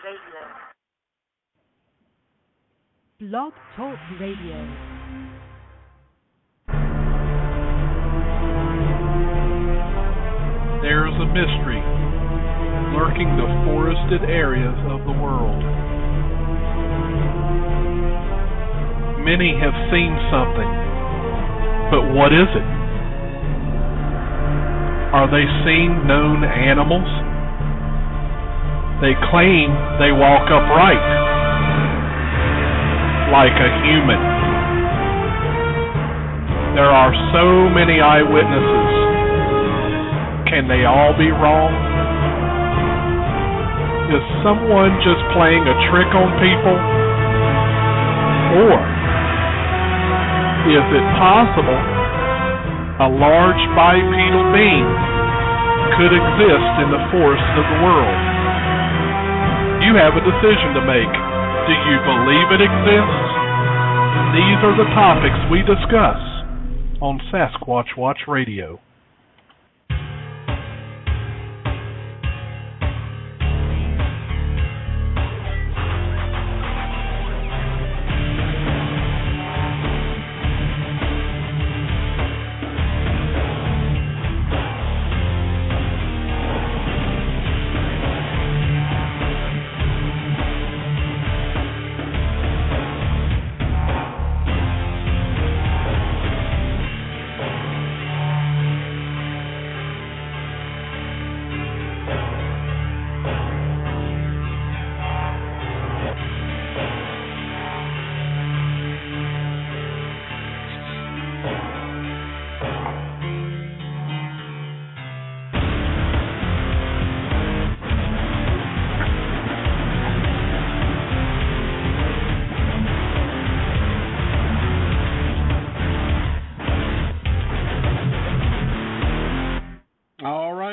Radio. Blog Talk Radio. There is a mystery lurking the forested areas of the world. Many have seen something, but what is it? Are they seeing known animals? They claim they walk upright, like a human. There are so many eyewitnesses. Can they all be wrong? Is someone just playing a trick on people? Or is it possible a large bipedal being could exist in the forests of the world? You have a decision to make. Do you believe it exists? These are the topics we discuss on Sasquatch Watch Radio.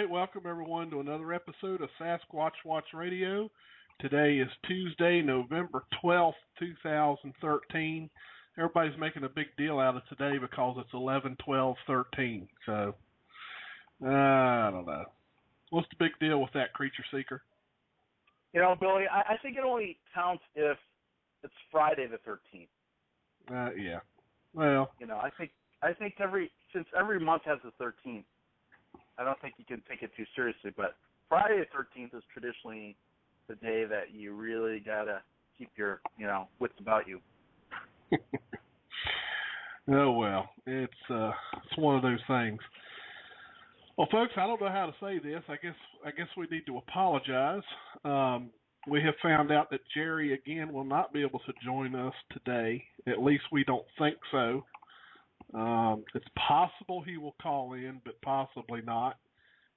Welcome everyone to another episode of Sasquatch Watch Radio. Today is Tuesday, November 12th, 2013. Everybody's making a big deal out of today because it's 11/12/13. So, I don't know. What's the big deal with that, Creature Seeker? You know, Billy, I think it only counts if it's Friday the 13th. Yeah. Well, you know, I think since every month has the 13th, I don't think you can take it too seriously, but Friday the 13th is traditionally the day that you really got to keep your, wits about you. Oh, well, it's one of those things. Well, folks, I don't know how to say this. I guess we need to apologize. We have found out that Jerry, again, will not be able to join us today. At least we don't think so. It's possible he will call in, but possibly not.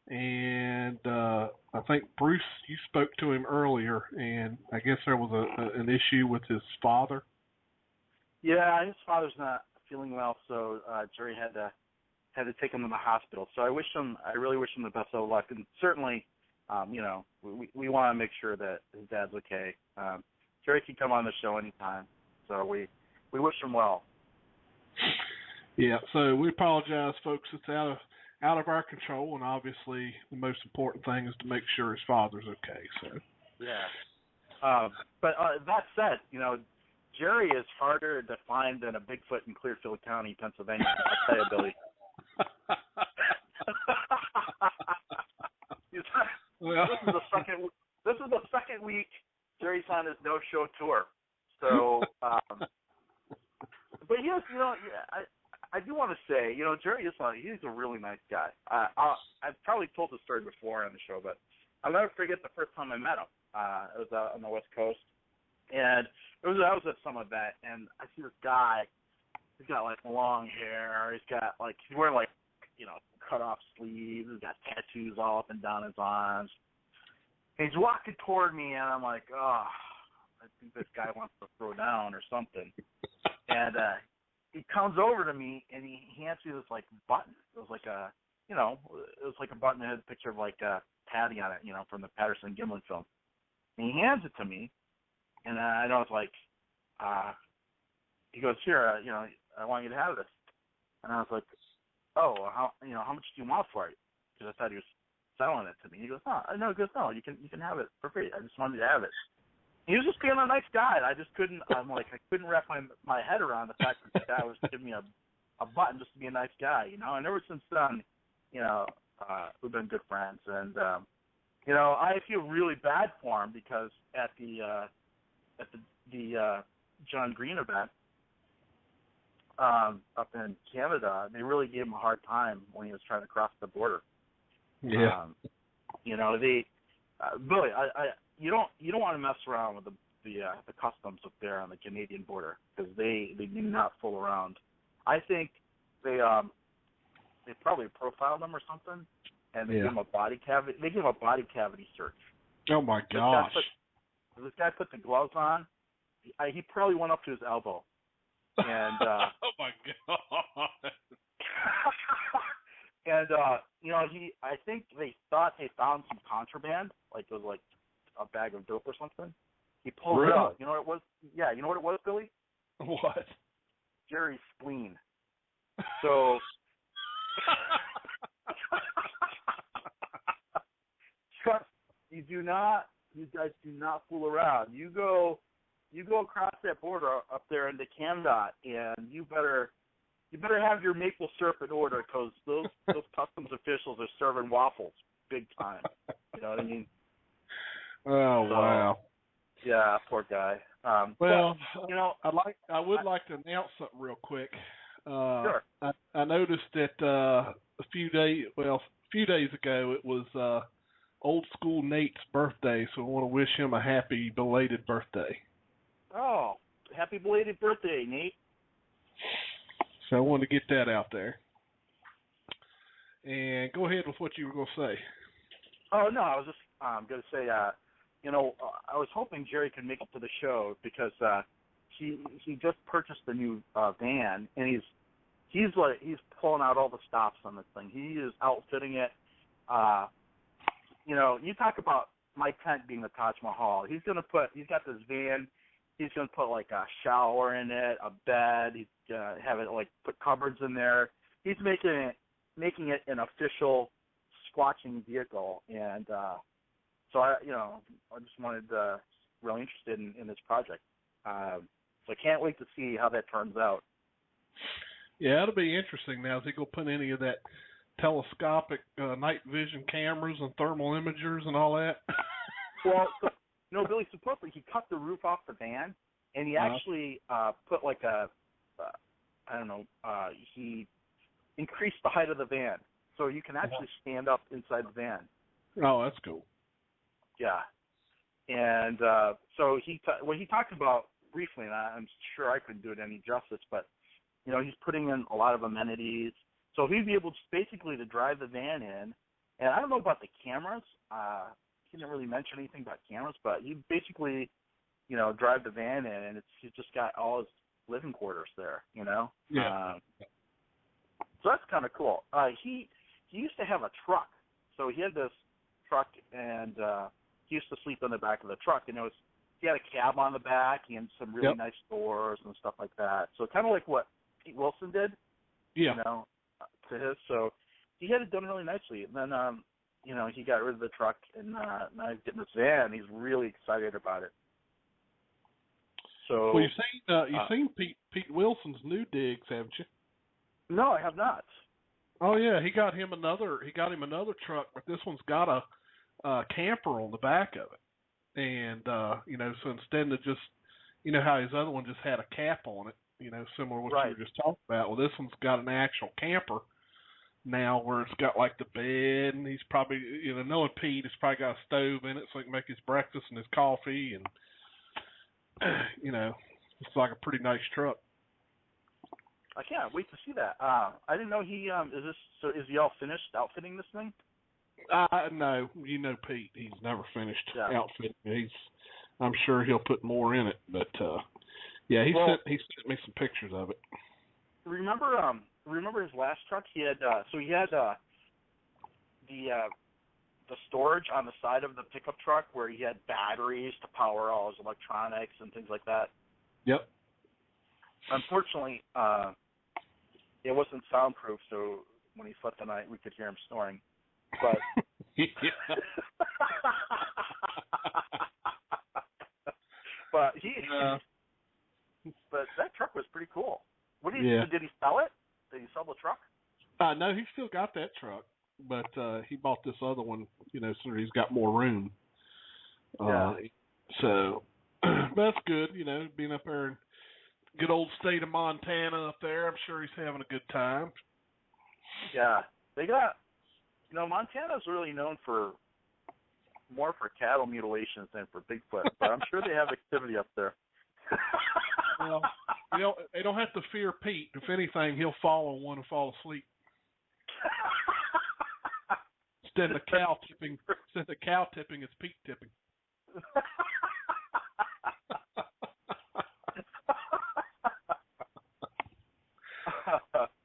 And I think, Bruce, you spoke to him earlier, and I guess there was an issue with his father. Yeah, his father's not feeling well, so Jerry had to take him to the hospital. So I really wish him the best of luck, and certainly, we want to make sure that his dad's okay. Jerry can come on the show anytime, so we wish him well. Yeah, so we apologize, folks. It's out of our control, and obviously the most important thing is to make sure his father's okay. So yeah. But that said, Jerry is harder to find than a Bigfoot in Clearfield County, Pennsylvania. I'll tell you, Billy. Well, this is the second week Jerry's on his no-show tour. So, but yes, I do want to say, Jerry he's a really nice guy. I've probably told the story before on the show, but I'll never forget the first time I met him. It was out on the West Coast, and I was at some event, and I see this guy. He's got long hair. He's wearing cut off sleeves. He's got tattoos all up and down his arms. And he's walking toward me, and I'm like, oh, I think this guy wants to throw down or something. And he comes over to me, and he hands me this button. It was like a button that had a picture of Patty on it, from the Patterson Gimlin film. And he hands it to me, and I know it's he goes, here, I want you to have this. And I was like, oh, how much do you want for it? Because I thought he was selling it to me. He goes, no, you can have it for free. I just wanted you to have it. He was just being a nice guy. I just couldn't. I'm like, I couldn't wrap my head around the fact that the guy was giving me a button just to be a nice guy, you know. And ever since then, you know, we've been good friends. And you know, I feel really bad for him because at the John Green event up in Canada, they really gave him a hard time when he was trying to cross the border. Yeah. You know, Billy, you don't want to mess around with the customs up there on the Canadian border because they do not fool around. I think they probably profiled him or something, and they gave him a body cavity. They gave him a body cavity search. Oh my gosh! This guy put the gloves on. He probably went up to his elbow, and oh my god! And you know, I think they thought they found some contraband, like it was like a bag of dope or something. He pulled it out. You know what it was? Yeah, you know what it was, Billy? What? Jerry's spleen. So you guys do not fool around. You go across that border up there into Canada, and you better have your maple syrup in order because those customs officials are serving waffles big time. You know what I mean? Oh, so, wow. Yeah, poor guy. Well, but, you know, I would like to announce something real quick. Sure. I noticed that a few days ago it was old school Nate's birthday, so I want to wish him a happy belated birthday. Oh, happy belated birthday, Nate. So I wanted to get that out there. And go ahead with what you were going to say. Oh, no, I was just going to say, you know, I was hoping Jerry could make it to the show because he just purchased a new van, and he's pulling out all the stops on this thing. He is outfitting it. You know, you talk about my tent being the Taj Mahal. He's got this van. He's going to put like a shower in it, a bed. He's going to have it like put cupboards in there. He's making it an official squatching vehicle, and so I just wanted really interested in this project. So I can't wait to see how that turns out. Yeah, it'll be interesting. Now, is he going to put any of that telescopic night vision cameras and thermal imagers and all that? Well, no, Billy, supposedly he cut the roof off the van, and he actually put like he increased the height of the van, so you can actually stand up inside the van. Oh, that's cool. Yeah. And so what he talked about briefly, and I'm sure I couldn't do it any justice, but, you know, he's putting in a lot of amenities. So he'd be able to basically to drive the van in, and I don't know about the cameras. He didn't really mention anything about cameras, but he basically, you know, drive the van in, and he's just got all his living quarters there, you know? Yeah. So that's kind of cool. He used to have a truck. So he had this truck, and he used to sleep in the back of the truck, and he had a cab on the back and some really nice doors and stuff like that. So kind of like what Pete Wilson did, you know, to his. So he had it done really nicely. And then, you know, he got rid of the truck, and now he's getting this van. He's really excited about it. So, well, you've seen Pete Wilson's new digs, haven't you? No, I have not. Oh yeah, he got him another truck, but this one's got a camper on the back of it, and you know, so instead of just, you know, how his other one just had a cap on it, you know, similar to what you were just talking about. Well, this one's got an actual camper now, where it's got like the bed, and he's probably, you know, knowing Pete, it's probably got a stove in it, so he can make his breakfast and his coffee, and you know, it's like a pretty nice truck. I can't wait to see that. I didn't know he is he all finished outfitting this thing? No, you know Pete. He's never finished outfitting. I'm sure he'll put more in it, but yeah, he sent me some pictures of it. Remember his last truck? He had the storage on the side of the pickup truck where he had batteries to power all his electronics and things like that. Yep. Unfortunately, it wasn't soundproof, so when he slept at night, we could hear him snoring. But But but that truck was pretty cool. Did he sell it? Did he sell the truck? No, he still got that truck, but he bought this other one, so he's got more room. So that's good, being up there in good old state of Montana up there. I'm sure he's having a good time. Yeah, they got, Montana's really known more for cattle mutilations than for Bigfoot, but I'm sure they have activity up there. Well, they don't have to fear Pete. If anything, he'll fall on one and fall asleep. Instead of cow tipping, it's Pete tipping.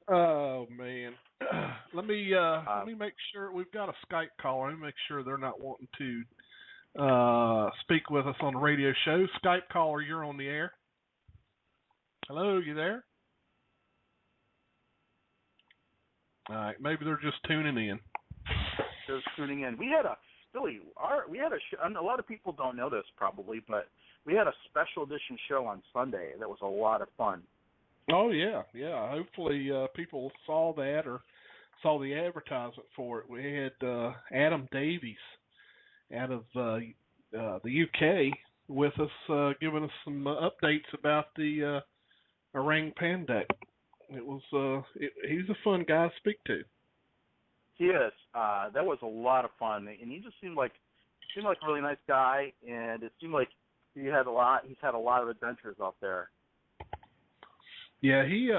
Oh man, let me make sure we've got a Skype caller. Let me make sure they're not wanting to speak with us on the radio show. Skype caller, you're on the air. Hello, you there? All right, maybe they're just tuning in. Just tuning in. We had a lot of people don't know this probably, but we had a special edition show on Sunday that was a lot of fun. Oh yeah. Hopefully people saw that or saw the advertisement for it. We had Adam Davies out of the UK with us, giving us some updates about the orang pendek. It was he's a fun guy to speak to. He is. That was a lot of fun, and he just seemed like a really nice guy, and it seemed like he's had a lot of adventures out there. Yeah, he's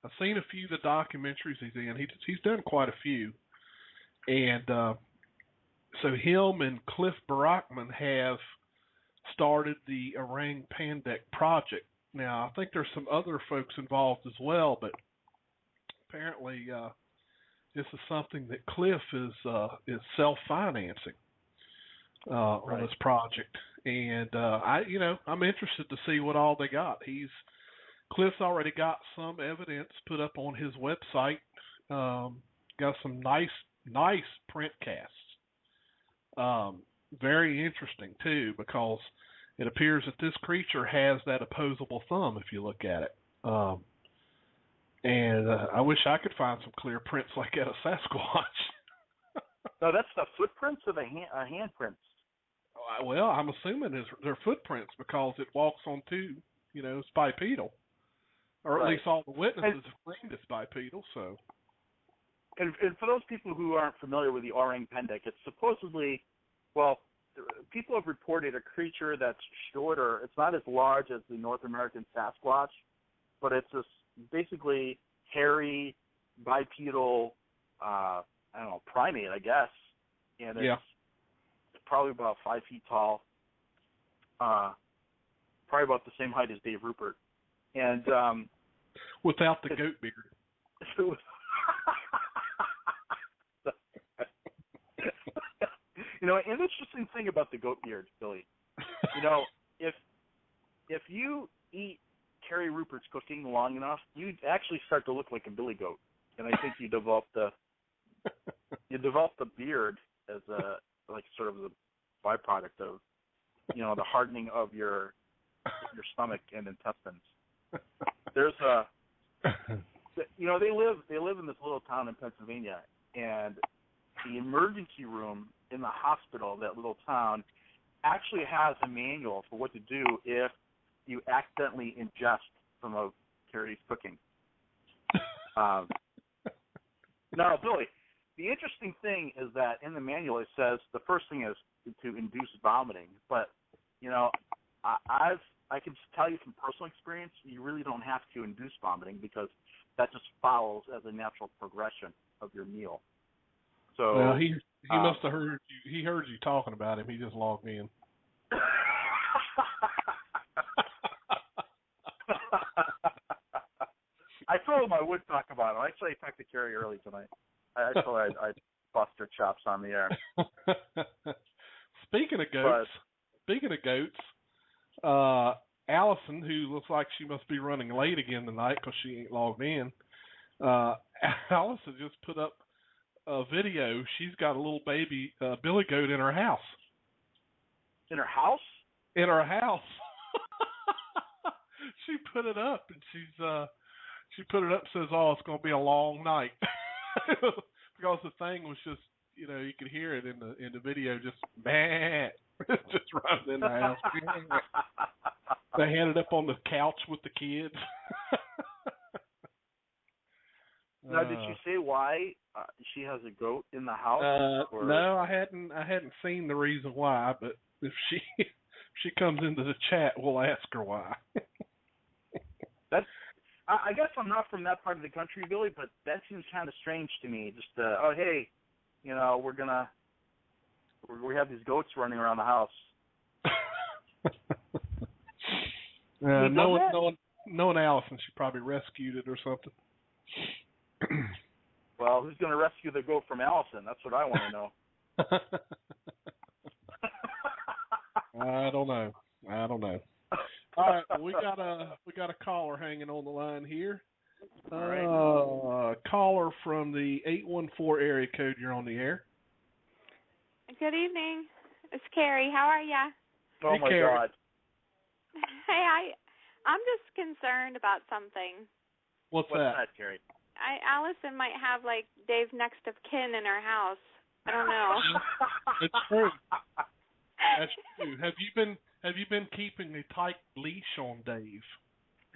I've seen a few of the documentaries he's in. He's done quite a few, and so him and Cliff Brockman have started the Orang Pendek project. Now, I think there's some other folks involved as well, but apparently this is something that Cliff is self-financing on this project. And I'm interested to see what all they got. Cliff's already got some evidence put up on his website. Got some nice print casts. Very interesting too, because it appears that this creature has that opposable thumb if you look at it. And I wish I could find some clear prints like that of Sasquatch. No, that's the footprints or the handprints. Well, I'm assuming they're footprints because it walks on two, it's bipedal. Or at least all the witnesses have claimed it's bipedal, so. And for those people who aren't familiar with the Orang Pendek, it's supposedly, people have reported a creature that's shorter. It's not as large as the North American Sasquatch, but it's this basically hairy, bipedal, primate, I guess. And it's probably about 5 feet tall, probably about the same height as Dave Rupert. And without the goat beard. An interesting thing about the goat beard, Billy. If you eat Terry Rupert's cooking long enough, you actually start to look like a billy goat, and I think you develop the beard as sort of the byproduct of the hardening of your stomach and intestines. There's they live in this little town in Pennsylvania, and the emergency room in the hospital, that little town, actually has a manual for what to do if you accidentally ingest some of Terry's cooking. Now, Billy, the interesting thing is that in the manual it says the first thing is to induce vomiting, but I can tell you from personal experience, you really don't have to induce vomiting because that just follows as a natural progression of your meal. So well, he must have heard you. He heard you talking about him. He just logged in. I told him I would talk about him. Actually, I talked to Carrie early tonight. I told her I'd bust her chops on the air. Speaking of goats, Allison, who looks like she must be running late again tonight because she ain't logged in, Allison just put up a video. She's got a little baby billy goat in her house. In her house? In her house. She put it up, and she put it up, says, "Oh, it's going to be a long night," because the thing was just, you could hear it in the video, just just running in the house. They had it up on the couch with the kids. Now, did she say why she has a goat in the house? No, I hadn't seen the reason why, but if she comes into the chat, we'll ask her why. I guess I'm not from that part of the country, Billy, but that seems kind of strange to me. Just hey, we have these goats running around the house. Knowing Allison, she probably rescued it or something. Well, who's going to rescue the goat from Allison? That's what I want to know. I don't know. All right, we got a caller hanging on the line here. All right. Caller from the 814 area code. You're on the air. Good evening. It's Carrie. How are ya? Oh, my Carrie. God. Hey, I'm just concerned about something. What's that, Carrie? Allison might have, like, Dave's next of kin in her house. I don't know. It's true. That's true. Have you been keeping a tight leash on Dave?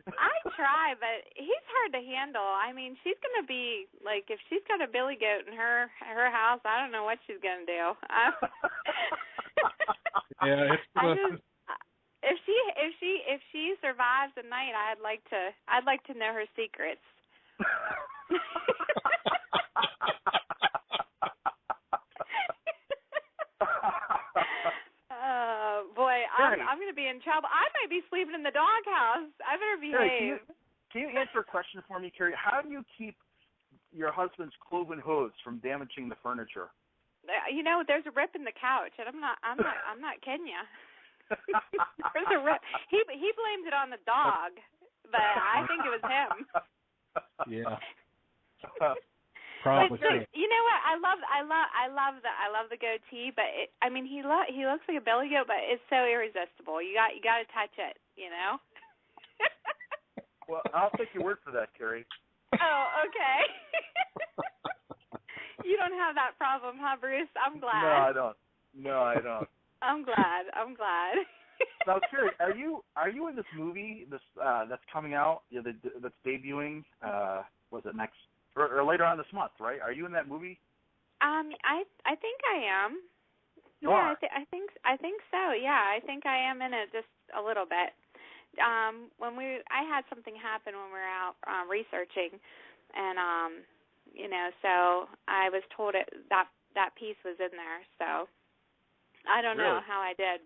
I try, but he's hard to handle. I mean, she's going to be, like, if she's got a billy goat in her house, I don't know what she's going to do. Yeah, if she survives the night, I'd like to know her secrets. Boy, I'm going to be in trouble. I might be sleeping in the doghouse. I better behave. Can you answer a question for me, Carrie? How do you keep your husband's cloven hooves from damaging the furniture? There's a rip in the couch, and I'm not kidding you. There's a rip. He blamed it on the dog, but I think it was him. Yeah. Probably. But, you know what? I love the goatee, but he looks like a billy goat, but it's so irresistible. You got to touch it, Well, I'll take your word for that, Carrie. Oh, okay. You don't have that problem, huh, Bruce? I'm glad. No, I don't. I'm glad. Now, Carrie, are you in this movie that's coming out? That's debuting. Was it next or later on this month? Right? Are you in that movie? I think I am. You are? I think so. Yeah, I think I am in it just a little bit. I had something happen when we were out researching, and so I was told that piece was in there. So I don't know how I did,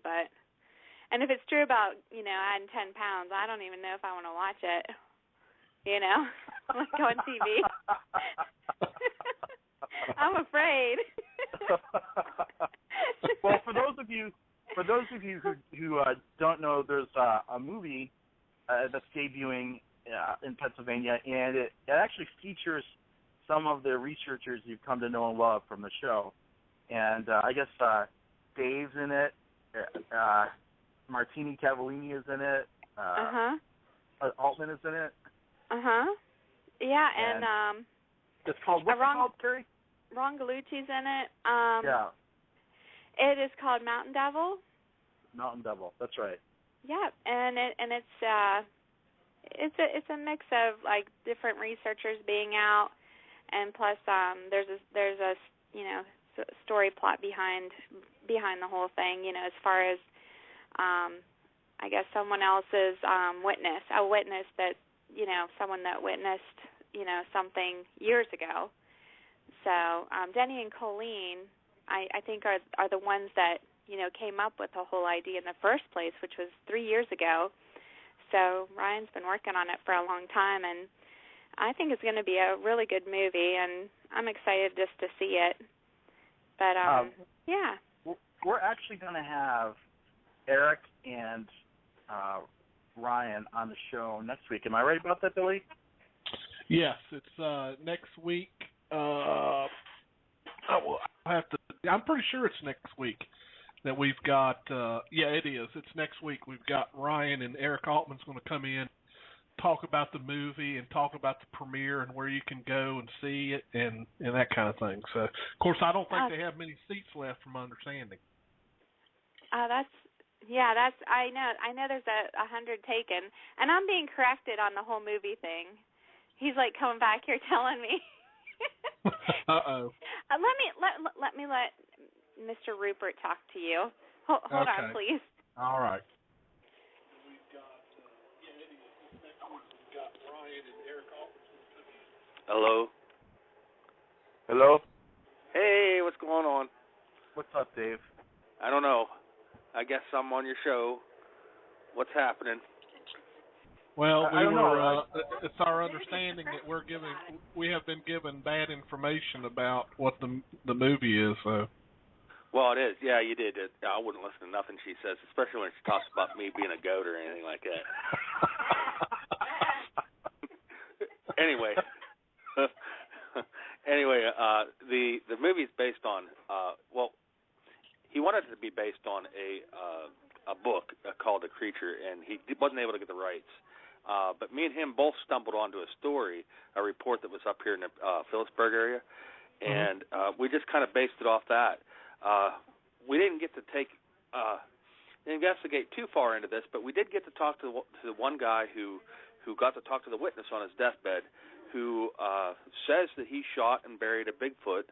and if it's true about adding 10 pounds, I don't even know if I want to watch it. Like on TV. I'm afraid. Well, for those of you who don't know, there's a movie that's debuting in Pennsylvania, and it actually features some of the researchers you've come to know and love from the show. And I guess Dave's in it. Martini Cavallini is in it. Altman is in it. Yeah, and it's called what's it called, Terry? Ron Gallucci's in it. Yeah. It is called Mountain Devil. Mountain Devil. That's right. Yeah, and it's a mix of like different researchers being out, and plus there's a story plot behind the whole thing. As far as I guess someone else's a witness that someone that witnessed something years ago. So Denny and Colleen, I think are the ones that came up with the whole idea in the first place, which was 3 years ago. So Ryan's been working on it for a long time, and I think it's going to be a really good movie, and I'm excited just to see it. But yeah, we're actually going to have Eric and Ryan on the show next week. Am I right about that, Billy? Yes, it's next week. I'm pretty sure it's next week. that we've got. It is. It's next week. We've got Ryan and Eric Altman's going to come in, talk about the movie and talk about the premiere and where you can go and see it and that kind of thing. So, of course, I don't think they have many seats left, from my understanding. That's I know there's 100 taken, and I'm being corrected on the whole movie thing. He's like coming back here telling me. Uh-oh. Let me let Mr. Rupert talk to you. Hold on, please. All right. Hello. Hello. Hey, what's going on? What's up, Dave? I don't know. I guess I'm on your show. What's happening? Well, it's our understanding that we have been given bad information about what the movie is. So. Well, it is. Yeah, you did. I wouldn't listen to nothing she says, especially when she talks about me being a goat or anything like that. Anyway, the movie's based on. He wanted it to be based on a book called The Creature, and he wasn't able to get the rights. But me and him both stumbled onto a story, a report that was up here in the Phillipsburg area, and we just kind of based it off that. We didn't get to investigate too far into this, but we did get to talk to the one guy who got to talk to the witness on his deathbed, who says that he shot and buried a Bigfoot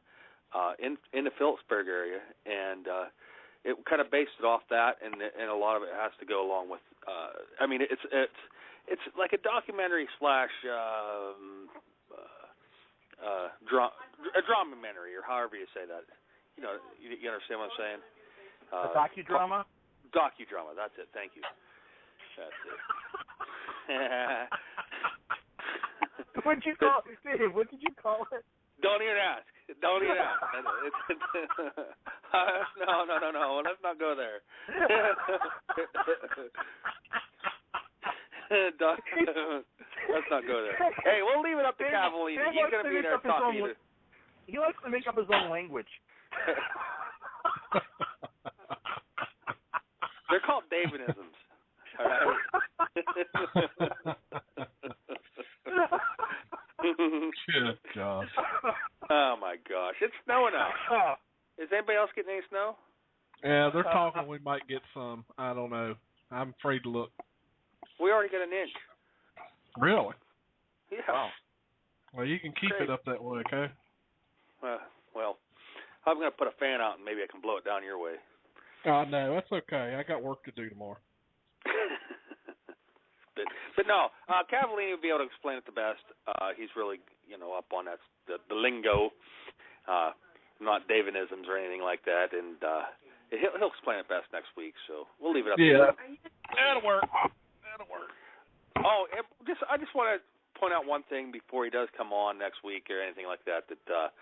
in the Phillipsburg area, and it kind of based it off that, and a lot of it has to go along with. It's like a documentary / a dramamenary, or however you say that. You know, you understand what I'm saying? A docudrama? Docudrama, that's it. Thank you. That's it. What'd you call it, Steve? What did you call it? Don't even ask. No. Let's not go there. Let's not go there. Hey, we'll leave it up to Cavallini. He's going to be there talking to you. He likes to make up his own language. They're called Davidisms. All right. Good gosh. Oh my gosh, it's snowing out. Is anybody else getting any snow? Yeah, they're talking we might get some. I don't know. I'm afraid to look. We already got an inch. Really? Yeah. Wow. Well, you can keep it up that way, okay? Well, I'm going to put a fan out and maybe I can blow it down your way. No, that's okay. I got work to do tomorrow. But no, Cavallini will be able to explain it the best. He's really, up on that the lingo, not Davidisms or anything like that, and he'll explain it best next week. So we'll leave it up. Yeah, that'll work. Oh, I just want to point out one thing before he does come on next week or anything like that. That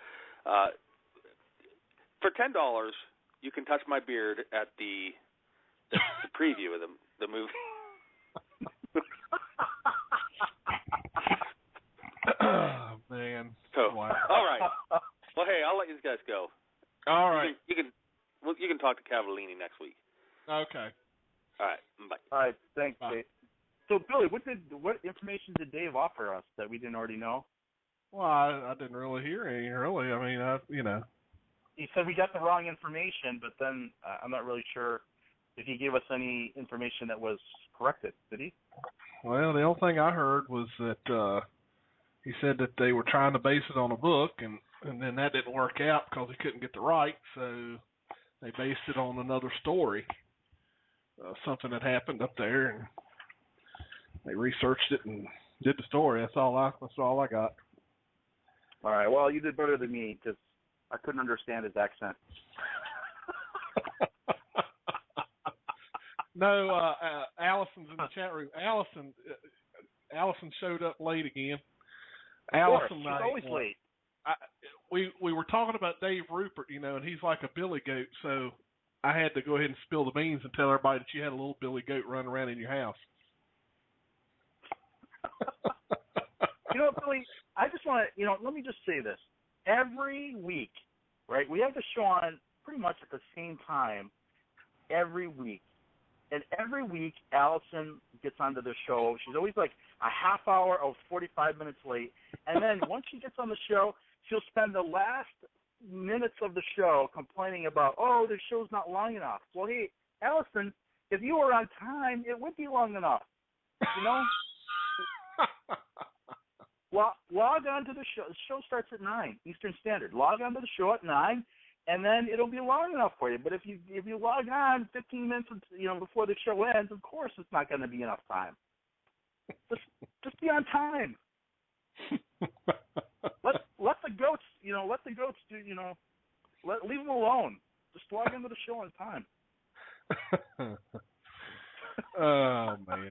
for $10, you can touch my beard at the preview of the movie. Oh, man. So, wow. All right. Well, hey, I'll let you guys go. All right. You can talk to Cavallini next week. Okay. All right. Bye. All right. Thanks, Bye. Dave. So, Billy, what information did Dave offer us that we didn't already know? Well, I didn't really hear any, really. I mean, He said we got the wrong information, but then I'm not really sure if he gave us any information that was corrected. Did he? Well, the only thing I heard was that he said that they were trying to base it on a book, and then that didn't work out because he couldn't get the rights, so they based it on another story, something that happened up there, and they researched it and did the story. That's all I got. All right. Well, you did better than me because I couldn't understand his accent. No, Allison's in the chat room. Allison showed up late again. Allison, she's always late. We were talking about Dave Rupert, and he's like a billy goat, so I had to go ahead and spill the beans and tell everybody that you had a little billy goat running around in your house. Billy, I just want to, let me just say this. Every week, right, we have the show on pretty much at the same time, every week. And every week, Allison gets onto the show. She's always like a half hour or 45 minutes late. And then once she gets on the show, she'll spend the last minutes of the show complaining about, oh, the show's not long enough. Well, hey, Allison, if you were on time, it would be long enough. You know? Log on to the show. The show starts at 9 Eastern Standard. Log on to the show at 9, and then it'll be long enough for you. But if you log on 15 minutes, before the show ends, of course it's not going to be enough time. Just be on time. Let the goats do. Leave them alone. Just log into the show on time. Oh man.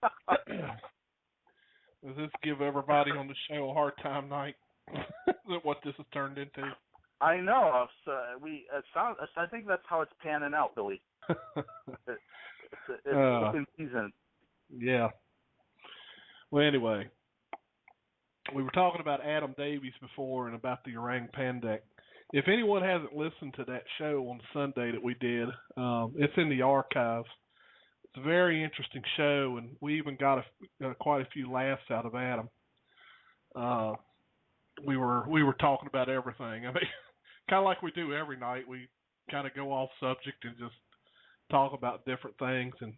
Does this give everybody on the show a hard time night? Is that what this has turned into? I know. I think that's how it's panning out, Billy. It's in season. Yeah. Well, anyway, we were talking about Adam Davies before and about the orang pendek. If anyone hasn't listened to that show on Sunday that we did, it's in the archives. It's a very interesting show, and we even got quite a few laughs out of Adam. We were talking about everything. I mean, kind of like we do every night. We kind of go off subject and just talk about different things. And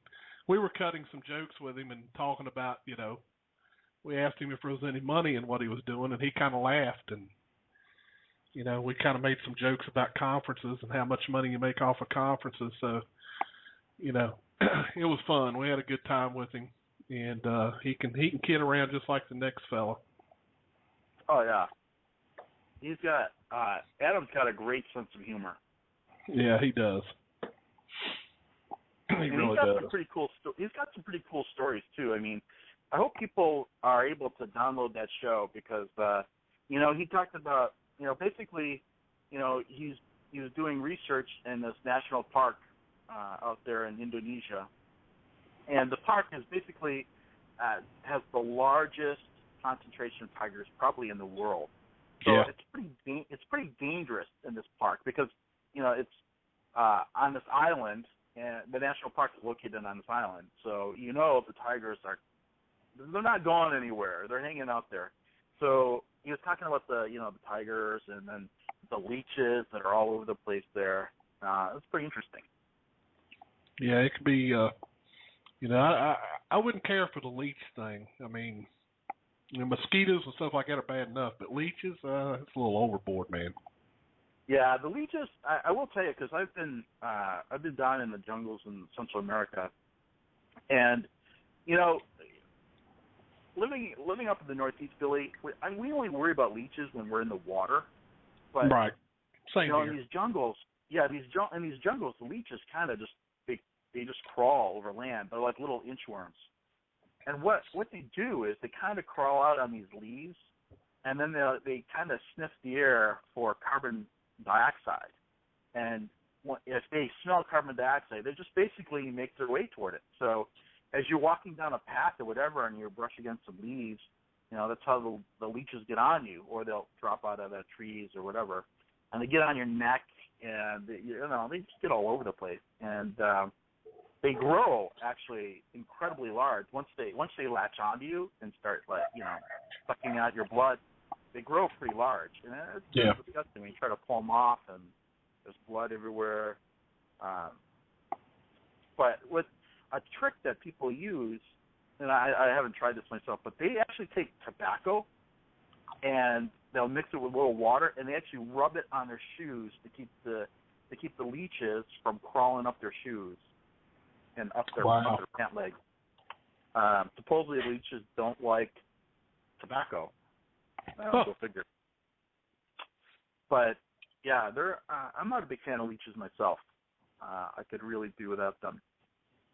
we were cutting some jokes with him and talking about, we asked him if there was any money in what he was doing, and he kind of laughed. And, we kind of made some jokes about conferences and how much money you make off of conferences. So, it was fun. We had a good time with him, and he can kid around just like the next fella. Oh yeah, he's got Adam's got a great sense of humor. Yeah, he does. He really does. He's got some pretty cool stories too. I mean, I hope people are able to download that show because he talked about basically he was doing research in this national park out there in Indonesia, and the park is basically has the largest concentration of tigers probably in the world. So yeah. It's pretty dangerous in this park because it's on this island, and the national park is located on this island. So the tigers they're not going anywhere. They're hanging out there. So he was talking about the tigers and then the leeches that are all over the place there. It's pretty interesting. Yeah, it could be, I wouldn't care for the leech thing. I mean, mosquitoes and stuff like that are bad enough, but leeches, it's a little overboard, man. Yeah, the leeches, I will tell you, because I've been down in the jungles in Central America, and, living up in the Northeast, Billy, we only worry about leeches when we're in the water. But, right. Same here. In these jungles, the leeches kind of they just crawl over land. They're like little inchworms. And what they do is they kind of crawl out on these leaves, and then they kind of sniff the air for carbon dioxide. And if they smell carbon dioxide, they just basically make their way toward it. So as you're walking down a path or whatever and you brush against some leaves, that's how the leeches get on you, or they'll drop out of the trees or whatever. And they get on your neck, and they just get all over the place. And they grow actually incredibly large once they latch onto you and start sucking out your blood. They grow pretty large, and it's disgusting when you try to pull them off, and there's blood everywhere. But with a trick that people use, and I haven't tried this myself, but they actually take tobacco and they'll mix it with a little water, and they actually rub it on their shoes to keep the leeches from crawling up their shoes and up their pant legs. Supposedly leeches don't like tobacco. Go figure. But yeah, I'm not a big fan of leeches myself. I could really do without them.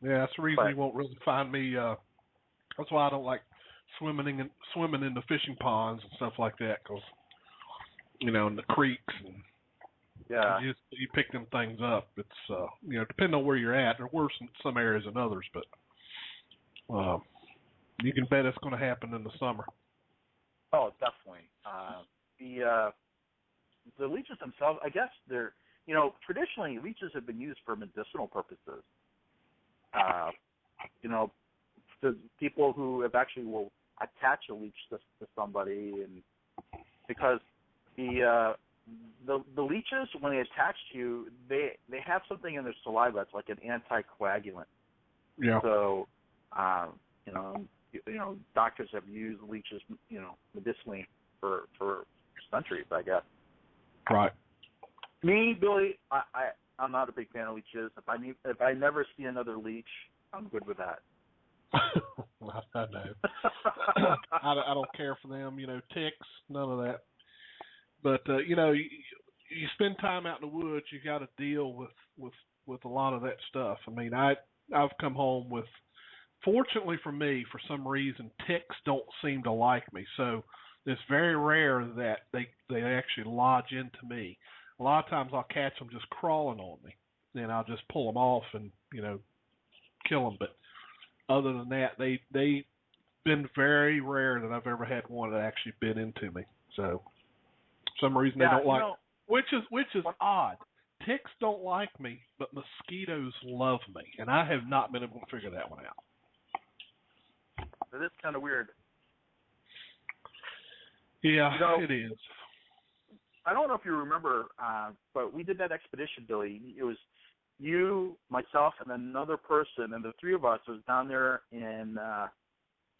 Yeah, that's the reason you won't really find me. That's why I don't like swimming in the fishing ponds and stuff like that, because in the creeks and you pick them things up. It's depending on where you're at, they're worse in some areas than others, but you can bet it's going to happen in the summer. Oh, definitely. The leeches themselves, I guess they're traditionally leeches have been used for medicinal purposes. the people who have actually will attach a leech to somebody, and because the leeches, when they attach to you, they have something in their saliva that's like an anticoagulant. Yeah. So, doctors have used leeches, medicinally for centuries, I guess. Right. Me, Billy, I'm not a big fan of leeches. If I never see another leech, I'm good with that. I know. I don't care for them. Ticks, none of that. But you spend time out in the woods, you got to deal with a lot of that stuff. I mean, I've come home with. Fortunately for me, for some reason, ticks don't seem to like me. So it's very rare that they actually lodge into me. A lot of times I'll catch them just crawling on me, and I'll just pull them off and kill them. But other than that, they've been very rare that I've ever had one that actually bit into me. So for some reason they don't like, which is odd. Ticks don't like me, but mosquitoes love me, and I have not been able to figure that one out. It is kind of weird. Yeah, it is. I don't know if you remember, but we did that expedition, Billy. It was you, myself, and another person, and the three of us was down there in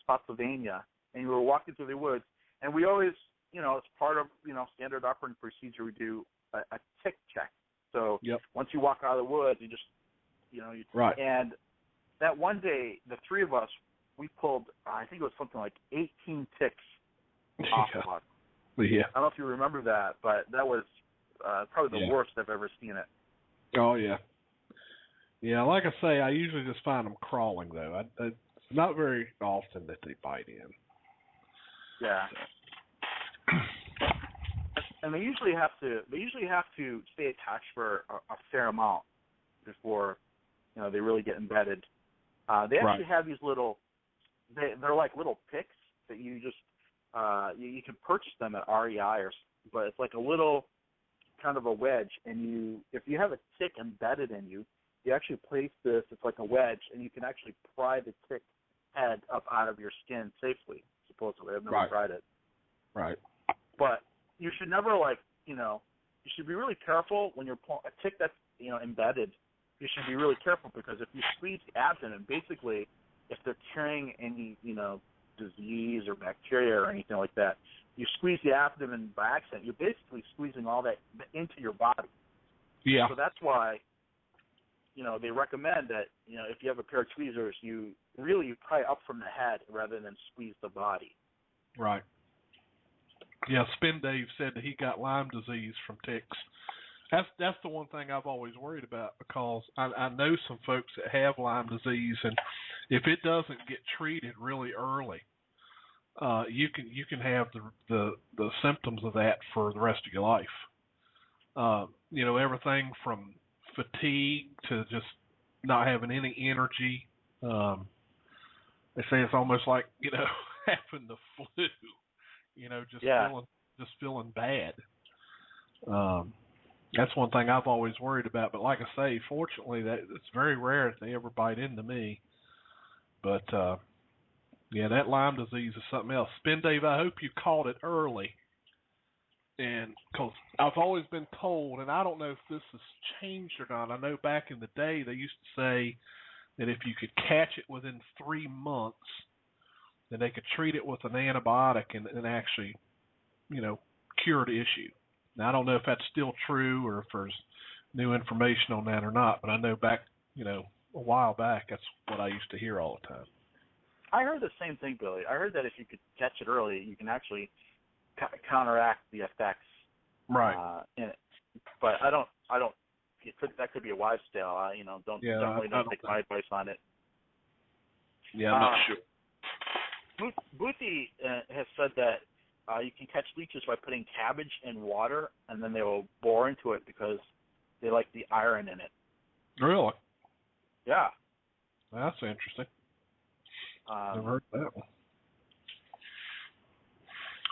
Spotsylvania, and we were walking through the woods, and we always, as part of, standard operating procedure, we do a tick check. So once you walk out of the woods, you just, right. And that one day, the three of us, we pulled, I think it was something like 18 ticks off of us. Yeah. I don't know if you remember that, but that was probably the worst I've ever seen it. Oh, yeah. Yeah, like I say, I usually just find them crawling, though. It's not very often that they bite in. Yeah. And they usually have to stay attached for a fair amount before, they really get embedded. They actually have these little, they're like little picks that you just, you can purchase them at REI, but it's like a little kind of a wedge, and if you have a tick embedded in you, you actually place this, it's like a wedge, and you can actually pry the tick head up out of your skin safely, supposedly. I've never tried it. Right. But you should never, you should be really careful when you're pulling a tick that's, embedded. You should be really careful, because if you squeeze the abdomen, basically, if they're carrying any, disease or bacteria or anything like that, you squeeze the abdomen by accident, you're basically squeezing all that into your body. Yeah. So that's why, they recommend that, if you have a pair of tweezers, you pry up from the head rather than squeeze the body. Right. Yeah, Spin Dave said that he got Lyme disease from ticks. That's the one thing I've always worried about, because I know some folks that have Lyme disease, and if it doesn't get treated really early, you can have the symptoms of that for the rest of your life. Everything from fatigue to just not having any energy. They say it's almost like having the flu. Just feeling bad. That's one thing I've always worried about. But like I say, fortunately, that it's very rare that they ever bite into me. But that Lyme disease is something else. Spin Dave, I hope you caught it early. And because I've always been told, and I don't know if this has changed or not. I know back in the day they used to say that if you could catch it within 3 months, then they could treat it with an antibiotic and actually, cure the issue. Now, I don't know if that's still true or if there's new information on that or not, but I know back, a while back, that's what I used to hear all the time. I heard the same thing, Billy. I heard that if you could catch it early, you can actually counteract the effects. Right. In it. But I don't. That could be a wives' tale. Don't take my advice on it. Yeah, I'm not sure. Boothie has said that you can catch leeches by putting cabbage in water, and then they will bore into it because they like the iron in it. Really? Yeah. That's interesting. Never heard that one.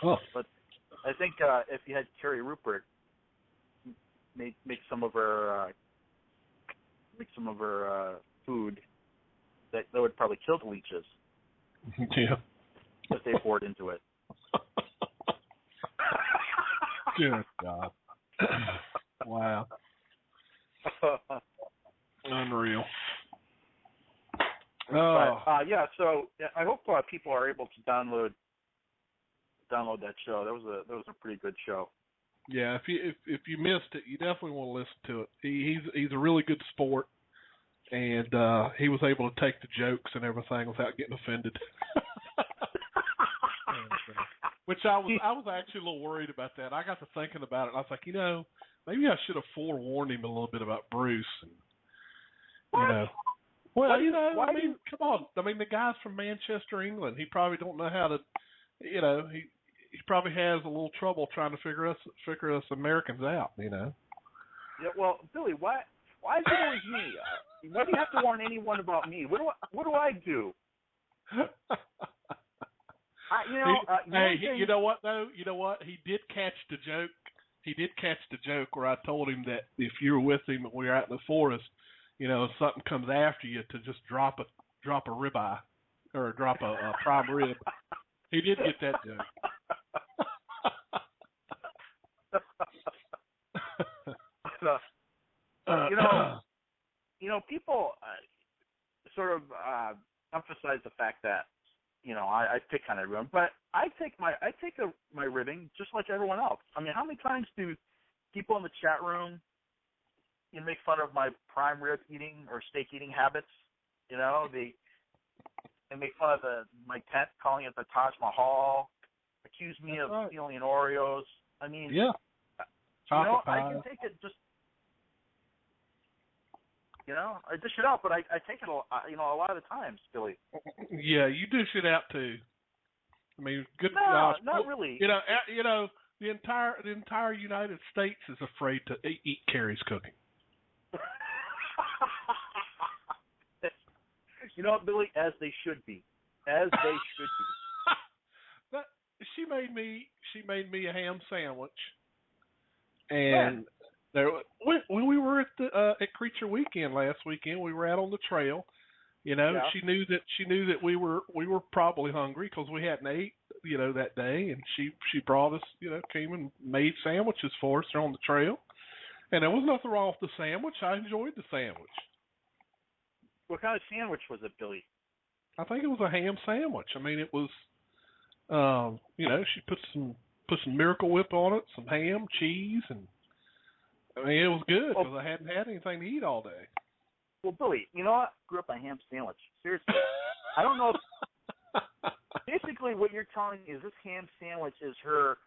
Oh. But I think if you had Carrie Rupert make some of her food, that would probably kill the leeches. Yeah. If they poured into it. Good God. Wow. Unreal. Oh. But, yeah, so I hope people are able to download that show. That was a pretty good show. Yeah, if you missed it, you definitely want to listen to it. He's a really good sport, and he was able to take the jokes and everything without getting offended. Which I was actually a little worried about that. I got to thinking about it, and I was like, maybe I should have forewarned him a little bit about Bruce. And, well, I mean, come on. I mean, the guy's from Manchester, England. He probably don't know how to, he probably has a little trouble trying to figure us Americans out, Yeah, well, Billy, why is it always me? Why do you have to warn anyone about me? What do I do? You know what though? You know what? He did catch the joke. He did catch the joke where I told him that if you were with him and we were out in the forest, if something comes after you, to just drop a ribeye or drop a prime rib. He did get that joke. People sort of emphasize the fact that I pick on everyone, but I take my ribbing just like everyone else. I mean, how many times do people in the chat room make fun of my prime rib eating or steak eating habits? They make fun of my tent, calling it the Taj Mahal, accuse me of stealing Oreos. I mean, yeah. I can take it just, I dish it out, but I take it, a lot of the times, Billy. Yeah, you dish it out too. I mean, good. No, not really. The entire United States is afraid to eat Carrie's cooking. Billy, as they should be. As they should be. She made me a ham sandwich, and when we were at Creature Weekend last weekend, we were out on the trail. Yeah. She knew that we were probably hungry because we hadn't ate that day, and she brought us came and made sandwiches for us on the trail, and there was nothing wrong with the sandwich. I enjoyed the sandwich. What kind of sandwich was it, Billy? I think it was a ham sandwich. I mean, it was, she put some Miracle Whip on it, some ham, cheese, and I mean, it was good because I hadn't had anything to eat all day. Well, Billy, you know what? I grew up on ham sandwich. Seriously. I don't know if basically what you're telling me is this ham sandwich is her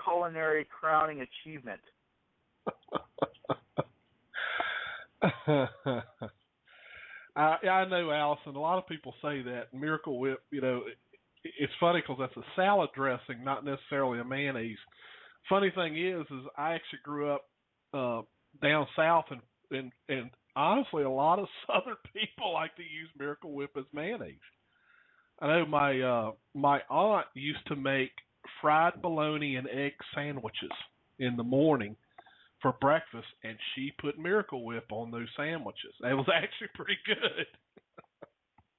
culinary crowning achievement. I know, Allison. A lot of people say that Miracle Whip. It's funny because that's a salad dressing, not necessarily a mayonnaise. Funny thing is I actually grew up down south, and honestly, a lot of Southern people like to use Miracle Whip as mayonnaise. I know my aunt used to make fried bologna and egg sandwiches in the morning for breakfast, and she put Miracle Whip on those sandwiches. It was actually pretty good.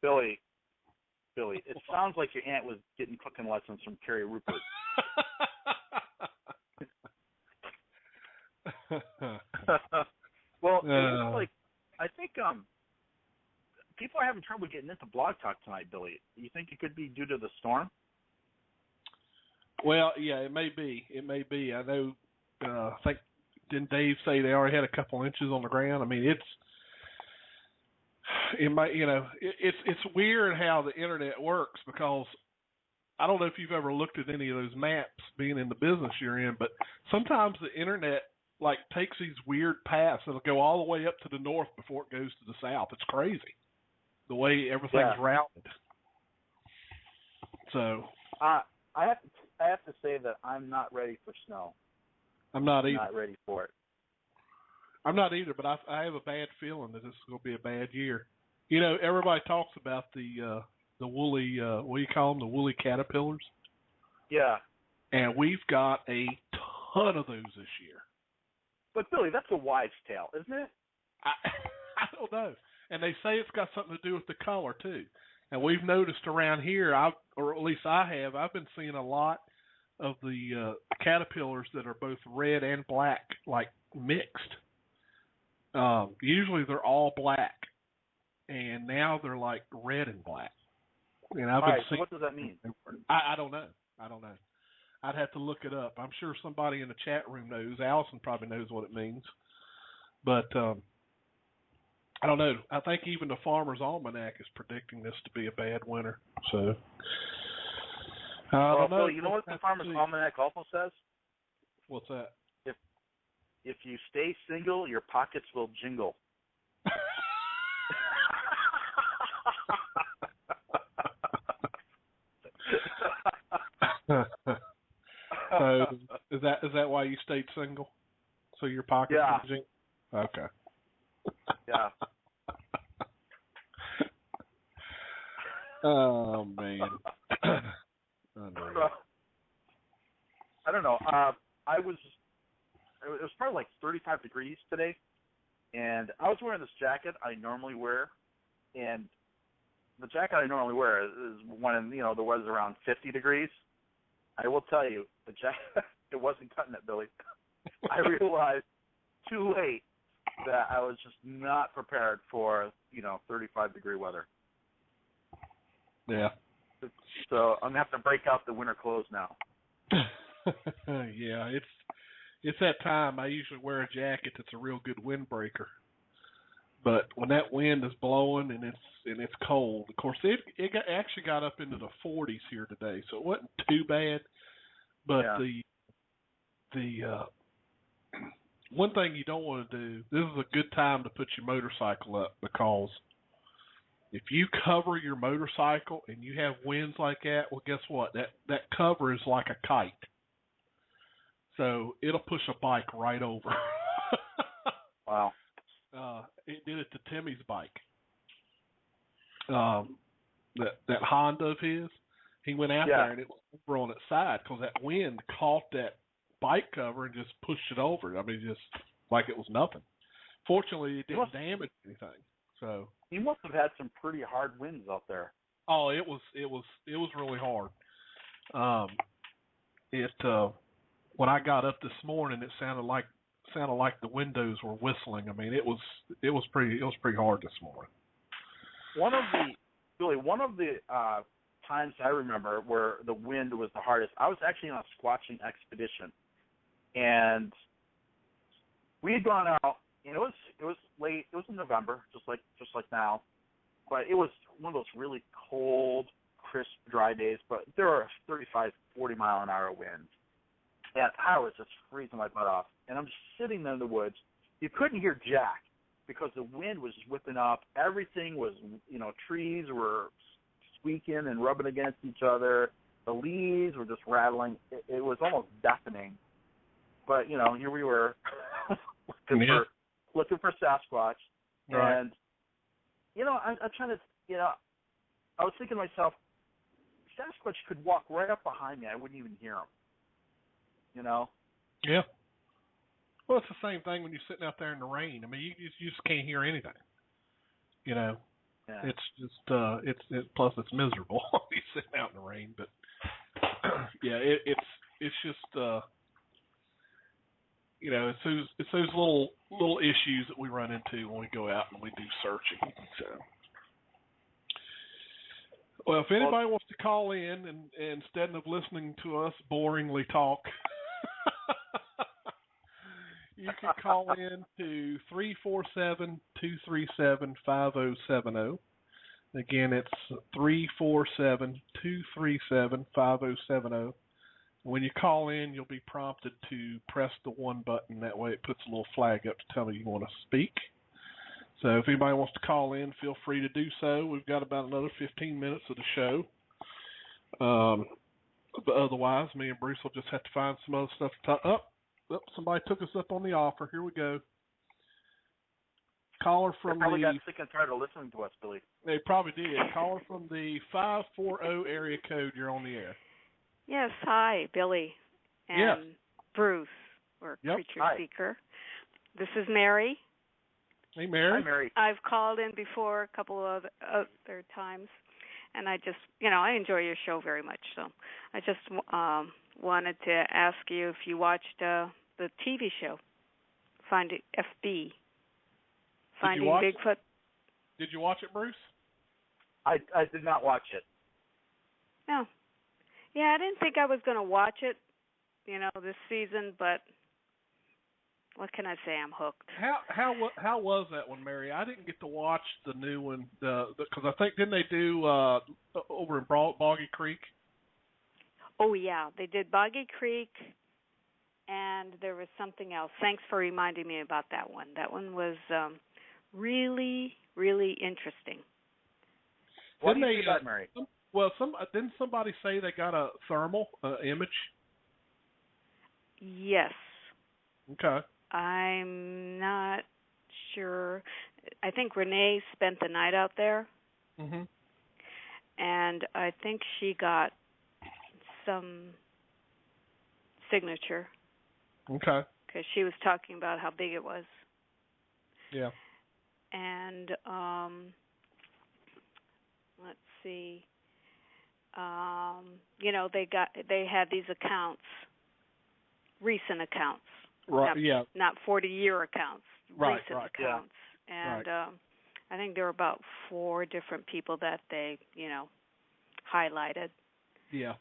Billy, it sounds like your aunt was getting cooking lessons from Carrie Rupert. Well, it's like, I think people are having trouble getting into Blog Talk tonight, Billy. You think it could be due to the storm? Well, yeah, it may be. I know. I think didn't Dave say they already had a couple inches on the ground? I mean, it's weird how the internet works, because I don't know if you've ever looked at any of those maps, being in the business you're in, but sometimes the internet takes these weird paths. It'll go all the way up to the north before it goes to the south. It's crazy the way everything's routed. So I have to say that I'm not ready for snow. I'm not either. Not ready for it. I'm not either, but I have a bad feeling that this is going to be a bad year. Everybody talks about the woolly, what do you call them, the woolly caterpillars? Yeah. And we've got a ton of those this year. But, Billy, that's a wives' tale, isn't it? I don't know. And they say it's got something to do with the color too. And we've noticed around here, or at least I've been seeing a lot of the caterpillars that are both red and black, like mixed. Usually they're all black, and now they're like red and black. And I've been seeing. So what does that mean? I don't know. I'd have to look it up. I'm sure somebody in the chat room knows. Allison probably knows what it means. But I don't know. I think even the Farmer's Almanac is predicting this to be a bad winter. So I don't know. Phil, you know what the Farmer's Almanac also says? What's that? If you stay single, your pockets will jingle. So is that why you stayed single? So your pockets will jingle? Okay. Yeah. Oh man. I don't know. It was probably like 35 degrees today, and I was wearing this jacket I normally wear, and the jacket I normally wear is when the weather's around 50 degrees. I will tell you, the jacket it wasn't cutting it, Billy. I realized too late that I was just not prepared for 35 degree weather. Yeah. So I'm gonna have to break out the winter clothes now. Yeah, it's that time. I usually wear a jacket that's a real good windbreaker. But when that wind is blowing and it's cold, of course it actually got up into the 40s here today, so it wasn't too bad. But the one thing you don't want to do, this is a good time to put your motorcycle up, because if you cover your motorcycle and you have winds like that, well, guess what? That cover is like a kite. So it'll push a bike right over. Wow. It did it to Timmy's bike. That Honda of his, he went out there and it was over on its side because that wind caught that bike cover and just pushed it over. I mean, just like it was nothing. Fortunately, it didn't damage anything. So you must have had some pretty hard winds out there. Oh, it was really hard. When I got up this morning, it sounded like the windows were whistling. I mean, it was pretty hard this morning. One of the times I remember where the wind was the hardest, I was actually on a squatching expedition, and we had gone out. It was late. It was in November, just like now, but it was one of those really cold, crisp, dry days. But there were 35, 40 mile an hour winds, and I was just freezing my butt off. And I'm just sitting there in the woods. You couldn't hear jack because the wind was whipping up. Everything was, trees were squeaking and rubbing against each other. The leaves were just rattling. It was almost deafening. But here we were looking for Sasquatch, right. And I'm trying to, I was thinking to myself, Sasquatch could walk right up behind me. I wouldn't even hear him. Yeah. Well, it's the same thing when you're sitting out there in the rain. I mean, you just can't hear anything. Yeah. It's just plus it's miserable you're sitting out in the rain. But yeah, it's just it's those little issues that we run into when we go out and we do searching. So, well, if anybody wants to call in and instead of listening to us boringly talk, you can call in to 347-237-5070. Again, it's 347-237-5070. When you call in, you'll be prompted to press the 1 button. That way it puts a little flag up to tell you want to speak. So if anybody wants to call in, feel free to do so. We've got about another 15 minutes of the show. But otherwise, me and Bruce will just have to find some other stuff to talk. Oh, somebody took us up on the offer. Here we go. Caller from they probably got sick and tired of listening to us, Billy. They probably did. Caller from the 540 area code. You're on the air. Yes, hi, Billy and Bruce, or Yep. Creature Hi. Seeker. This is Mary. Hey, Mary. Hi, Mary. I've called in before a couple of other times, and I just, I enjoy your show very much. So I just wanted to ask you if you watched the TV show, Finding Bigfoot. Did you watch it, Bruce? I did not watch it. No. Yeah, I didn't think I was going to watch it, this season, but what can I say? I'm hooked. How was that one, Mary? I didn't get to watch the new one because I think didn't they do over in Boggy Creek? Oh yeah, they did Boggy Creek, and there was something else. Thanks for reminding me about that one. That one was really, really interesting. What do you think about Mary? Didn't somebody say they got a thermal image? Yes. Okay. I'm not sure. I think Renee spent the night out there. Mhm. And I think she got some signature. Okay. Because she was talking about how big it was. Yeah. And let's see. They had these accounts, recent accounts. Right. Not 40-year accounts. Right. Recent Right. accounts. Yeah. And I think there were about 4 different people that they, highlighted. Yeah.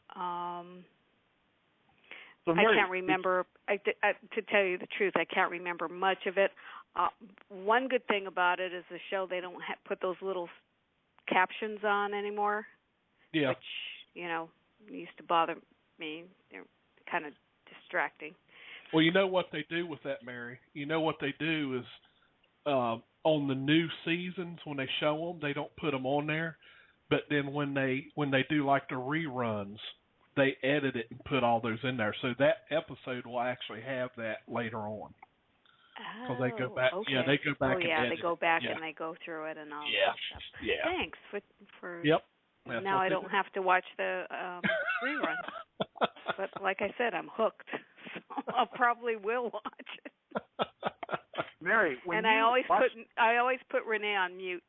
So Mary, I can't remember. To tell you the truth, I can't remember much of it. One good thing about it is the show, they don't put those little captions on anymore. Yeah. Which, used to bother me. They're kind of distracting. Well, you know what they do with that, Mary? You know what they do is on the new seasons when they show them, they don't put them on there. But then when they do like the reruns, they edit it and put all those in there. So that episode will actually have that later on. Because they go back. Okay. Yeah, they go back. Oh, yeah, and edit they go back it. and they go through it and all Yeah. that stuff. Yeah. Thanks for. Yep. Now I don't have to watch the reruns. But like I said, I'm hooked. So I probably will watch it. Mary, I always put Renee on mute.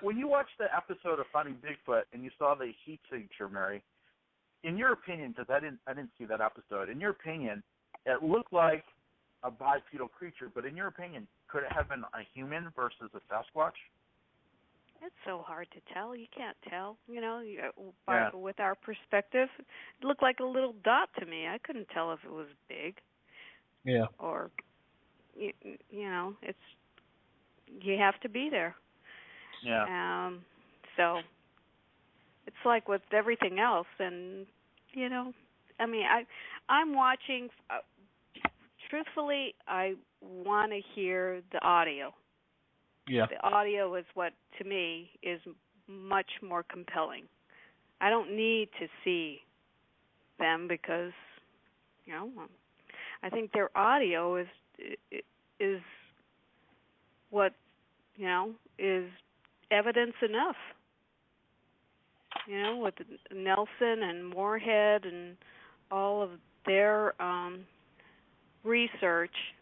when you watched the episode of Finding Bigfoot and you saw the heat signature, Mary, in your opinion, because I didn't see that episode, in your opinion, it looked like a bipedal creature, but in your opinion, could it have been a human versus a Sasquatch? It's so hard to tell. You can't tell. Yeah. With our perspective, it looked like a little dot to me. I couldn't tell if it was big. Yeah. Or, it's you have to be there. Yeah. So it's like with everything else, and I'm watching. Truthfully, I want to hear the audio. Yeah. The audio is what, to me, is much more compelling. I don't need to see them because, I think their audio is what, is evidence enough. With Nelson and Moorhead and all of their research.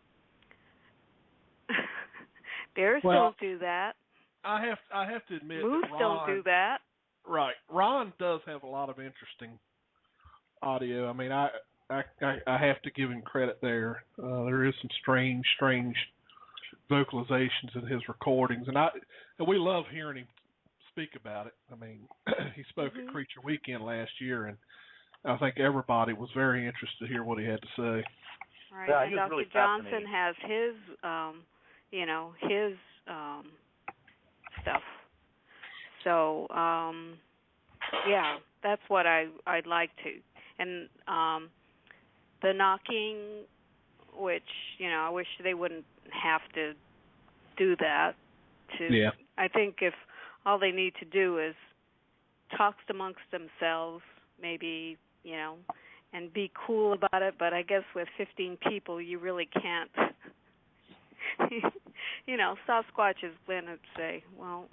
Bears don't do that. I have to admit, Moose that Ron, don't do that. Right, Ron does have a lot of interesting audio. I mean, I have to give him credit there. There is some strange vocalizations in his recordings, and we love hearing him speak about it. I mean, he spoke at Creature Weekend last year, and I think everybody was very interested to hear what he had to say. Right, yeah, and Dr. Really Johnson has his, his stuff. So, yeah, that's what I'd like to. And the knocking, which, I wish they wouldn't have to do that. Yeah. I think if all they need to do is talk amongst themselves, maybe, and be cool about it. But I guess with 15 people, you really can't. Sasquatch is going to say, well.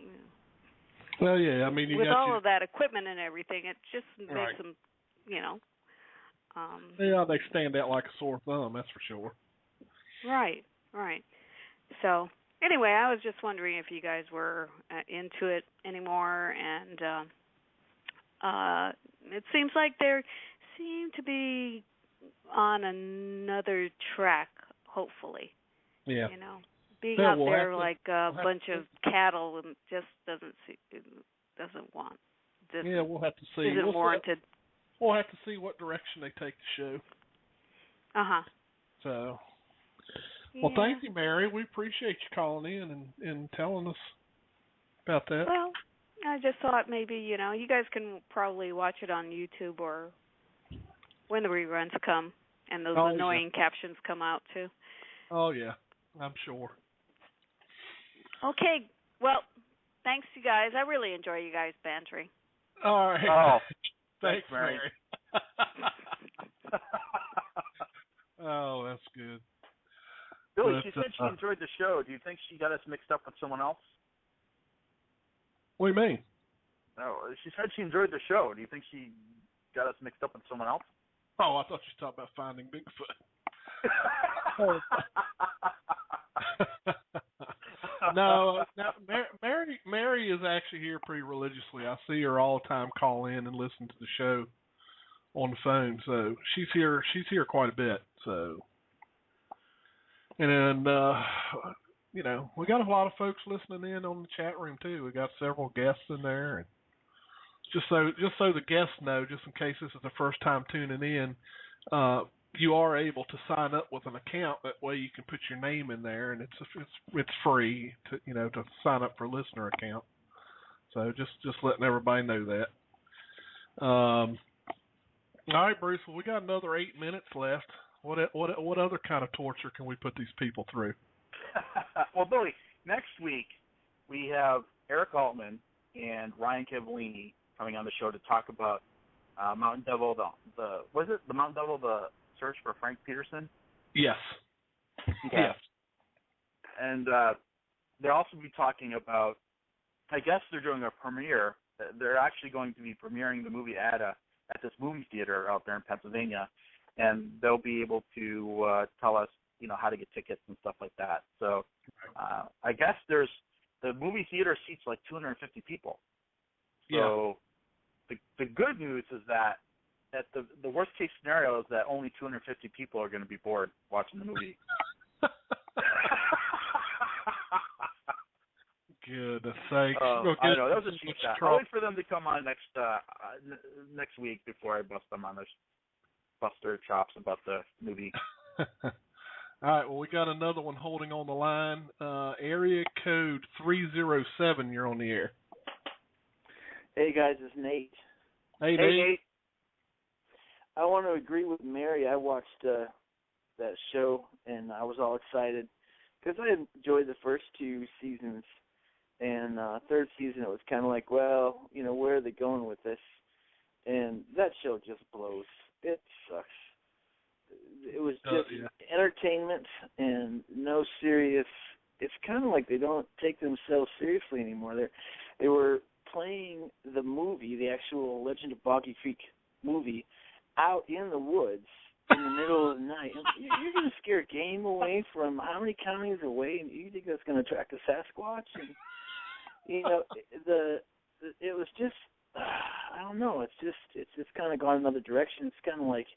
Well, yeah. I mean, with all of that equipment and everything, it just makes them, yeah, they stand out like a sore thumb. That's for sure. Right. So, Anyway, I was just wondering if you guys were into it anymore, and it seems like they seem to be on another track, hopefully. Yeah. You know, being Yeah, out we'll there have to- like a bunch of cattle and just doesn't Yeah, we'll have to see. Isn't warranted. We'll have to see what direction they take the show. Uh-huh. So, yeah. well, thank you, Mary. We appreciate you calling in and telling us about that. Well, I just thought maybe, you know, you guys can probably watch it on YouTube or when the reruns come and those annoying captions come out too. Oh, yeah, I'm sure. Okay, well, thanks, you guys. I really enjoy you guys bantering. All right. Oh, thanks, Mary. Oh, that's good. Billy, But, she said she enjoyed the show. Do you think she got us mixed up with someone else? What do you mean? No, she said she enjoyed the show. Do you think she got us mixed up with someone else? Oh, I thought you were talking about Finding Bigfoot. No, Mary is actually here pretty religiously. I see her all the time call in and listen to the show on the phone, so she's here quite a bit. So, and you know, we got a lot of folks listening in on the chat room too. We got several guests in there, and just so the guests know, just in case this is the first time tuning in, you are able to sign up with an account. That way, you can put your name in there, and it's free to sign up for a listener account. So just letting everybody know that. All right, Bruce. Well, we got another 8 minutes left. What other kind of torture can we put these people through? Well, Billy, next week we have Eric Altman and Ryan Cavallini coming on the show to talk about Mountain Devil. The Mountain Devil, the search for Frank Peterson? Yes. Okay. Yes. And they'll also be talking about, I guess they're doing a premiere. They're actually going to be premiering the movie at this movie theater out there in Pennsylvania, and they'll be able to tell us, how to get tickets and stuff like that. So I guess the movie theater seats like 250 people. So the good news is that the worst case scenario is that only 250 people are going to be bored watching the movie. Goodness sakes. I know, that was a cheap shot. I'll wait for them to come on next week before I bust their chops about the movie. All right, well, we got another one holding on the line. Area code 307, you're on the air. Hey, guys, it's Nate. Hey, Nate. I want to agree with Mary. I watched that show, and I was all excited because I enjoyed the first two seasons. And third season, it was kind of like, well, where are they going with this? And that show just blows. It sucks. It was just entertainment and no serious. It's kind of like they don't take themselves seriously anymore. They were playing the movie, the actual Legend of Boggy Creek movie, out in the woods in the middle of the night. You're going to scare game away from how many counties away, and you think that's going to attract a Sasquatch? And, it was just, I don't know. It's just kind of gone another direction. It's kind of like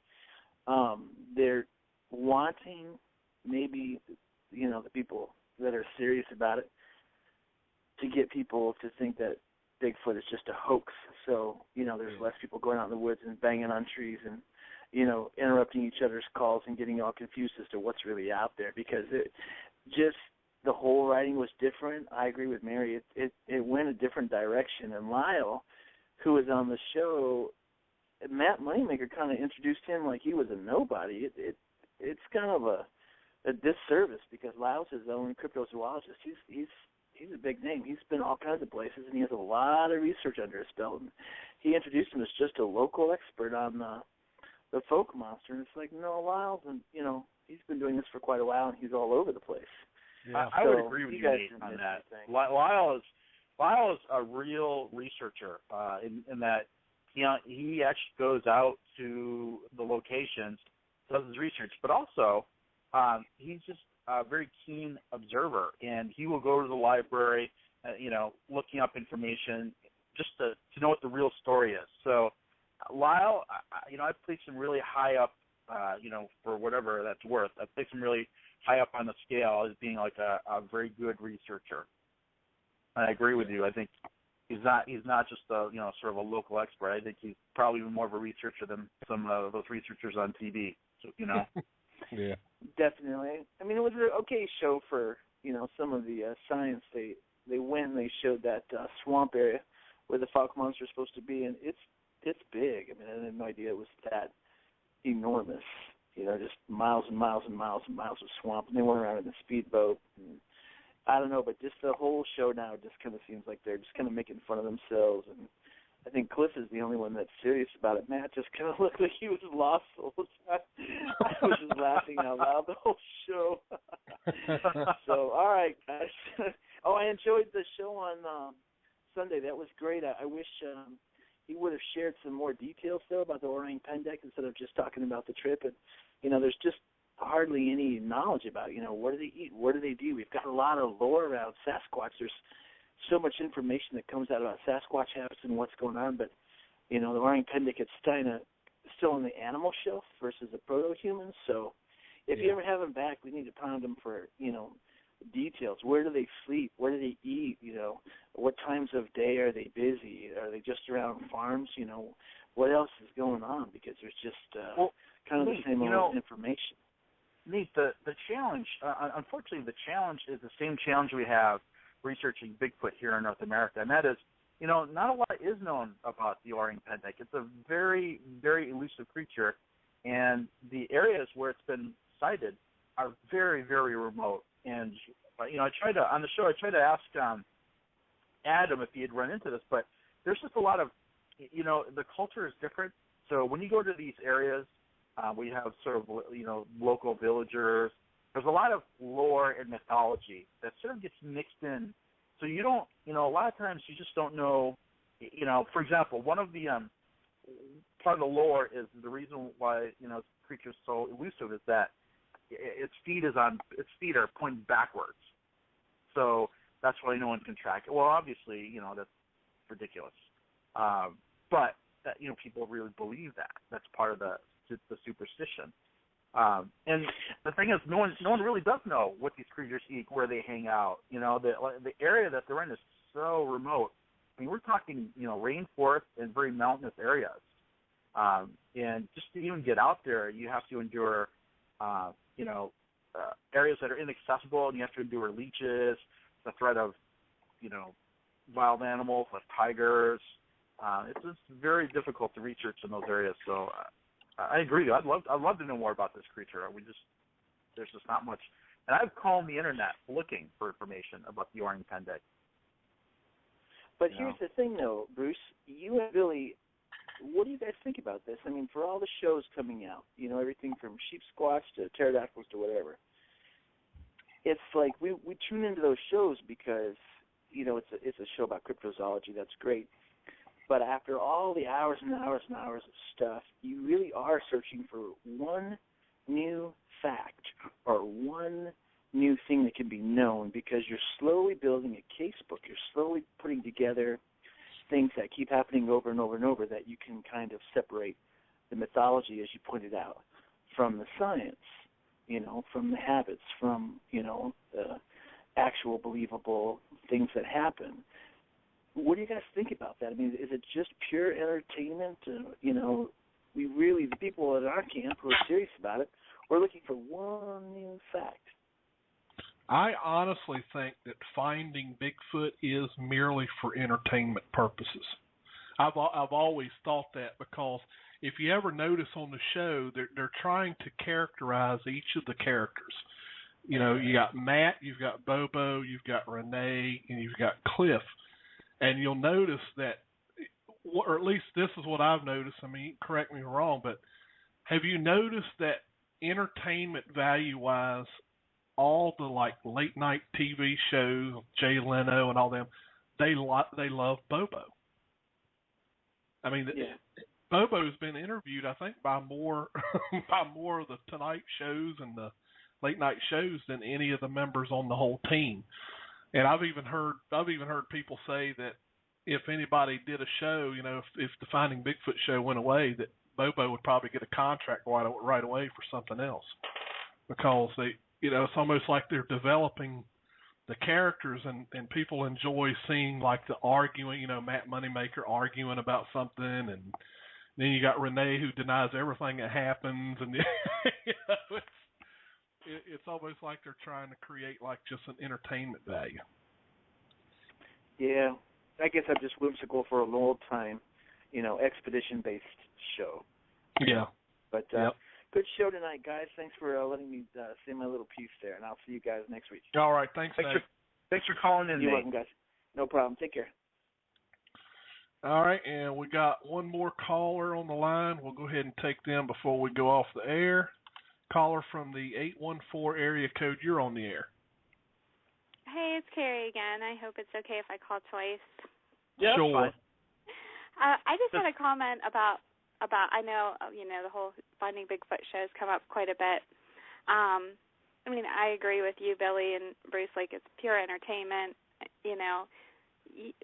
they're wanting maybe, the people that are serious about it to get people to think that Bigfoot is just a hoax. So, there's less people going out in the woods and banging on trees and, interrupting each other's calls and getting all confused as to what's really out there, because the whole writing was different. I agree with Mary. It went a different direction. And Lyle, who was on the show, Matt Moneymaker kind of introduced him like he was a nobody. It's kind of a disservice because Lyle's his own cryptozoologist. He's a big name. He's been all kinds of places, and he has a lot of research under his belt. And he introduced him as just a local expert on the folk monster. And it's like, no, Lyle's, and he's been doing this for quite a while, and he's all over the place. Yeah. I would agree with you on that. Lyle is a real researcher in that he actually goes out to the locations, does his research, but also he's just a very keen observer, and he will go to the library, looking up information just to know what the real story is. So Lyle, I place him really high up, for whatever that's worth. I place him really high up on the scale as being like a very good researcher. And I agree with you. I think he's not just a sort of a local expert. I think he's probably even more of a researcher than some of those researchers on TV. So, Yeah. Definitely. I mean, it was an okay show for some of the science. They showed that swamp area where the fog monster is supposed to be, and it's big. I mean, I had no idea it was that enormous. Just miles and miles and miles and miles of swamp, and they went around in a speedboat. And I don't know, but just the whole show now just kind of seems like they're just kind of making fun of themselves. And I think Cliff is the only one that's serious about it. Matt just kind of looked like he was lost the whole time. I was just laughing out loud the whole show. So, all right, guys. I enjoyed the show on Sunday. That was great. I wish he would have shared some more details, though, about the orang pendek instead of just talking about the trip. And, there's just hardly any knowledge about, what do they eat? What do they do? We've got a lot of lore around Sasquatch. There's so much information that comes out about Sasquatch habits and what's going on, but, the orang pendek, it's still on the animal shelf versus the proto-humans. So if you ever have them back, we need to pound them for, details. Where do they sleep? Where do they eat? What times of day are they busy? Are they just around farms? What else is going on? Because there's just kind of the same old information. Nate, the challenge, unfortunately, the challenge is the same challenge we have researching Bigfoot here in North America, and that is, not a lot is known about the orang pendek. It's a very, very elusive creature, and the areas where it's been sighted are very, very remote. And I tried to ask Adam if he had run into this, but there's just a lot of, the culture is different. So when you go to these areas, we have sort of, local villagers. There's a lot of lore and mythology that sort of gets mixed in. So you don't, a lot of times you just don't know, for example, one of the, part of the lore is the reason why, this creature is so elusive is that its feet are pointed backwards. So that's why no one can track it. Well, obviously, that's ridiculous. But that, people really believe that. That's part of the superstition. And the thing is, no one really does know what these creatures eat, where they hang out. The area that they're in is so remote. I mean, we're talking, rainforest and very mountainous areas. And just to even get out there, you have to endure, areas that are inaccessible, and you have to endure leeches, the threat of, wild animals like tigers. It's just very difficult to research in those areas. So I agree. I'd love to know more about this creature. There's just not much. And I've combed the internet looking for information about the orang pendek. But here's the thing, though, Bruce. You and Billy, what do you guys think about this? I mean, for all the shows coming out, everything from sheep squatch to pterodactyls to whatever, it's like we tune into those shows because, it's a show about cryptozoology. That's great. But after all the hours and hours and hours of stuff, you really are searching for one new fact or one new thing that can be known because you're slowly building a case book. You're slowly putting together things that keep happening over and over and over that you can kind of separate the mythology, as you pointed out, from the science, from the habits, from, the actual believable things that happen. What do you guys think about that? I mean, is it just pure entertainment? The people at our camp who are serious about it, we're looking for one new fact. I honestly think that finding Bigfoot is merely for entertainment purposes. I've always thought that because if you ever notice on the show, they're trying to characterize each of the characters. You got Matt, you've got Bobo, you've got Renee, and you've got Cliff. And you'll notice that, or at least this is what I've noticed. I mean, correct me if I'm wrong, but have you noticed that entertainment value-wise, all the late night TV shows, Jay Leno and all them, they love Bobo. I mean, Bobo's been interviewed, I think, by more of the Tonight shows and the late night shows than any of the members on the whole team. And I've even heard people say that if anybody did a show, if the Finding Bigfoot show went away, that Bobo would probably get a contract right away for something else, because it's almost like they're developing the characters, and people enjoy seeing like the arguing, Matt Moneymaker arguing about something, and then you got Renee who denies everything that happens, and it's almost like they're trying to create like just an entertainment value. Yeah, I guess I'm just whimsical for a long time, expedition-based show. Yeah. But good show tonight, guys. Thanks for letting me say my little piece there, and I'll see you guys next week. All right, thanks Nate. Thanks for calling in, You're Nate. welcome, guys. No problem. Take care. All right, and we got one more caller on the line. We'll go ahead and take them before we go off the air. Caller from the 814 area code, you're on the air. Hey, it's Carrie again. I hope it's okay if I call twice. Yeah, sure. fine. I just had a comment about I know the whole Finding Bigfoot show has come up quite a bit. I mean, I agree with you, Billy and Bruce. Like, it's pure entertainment.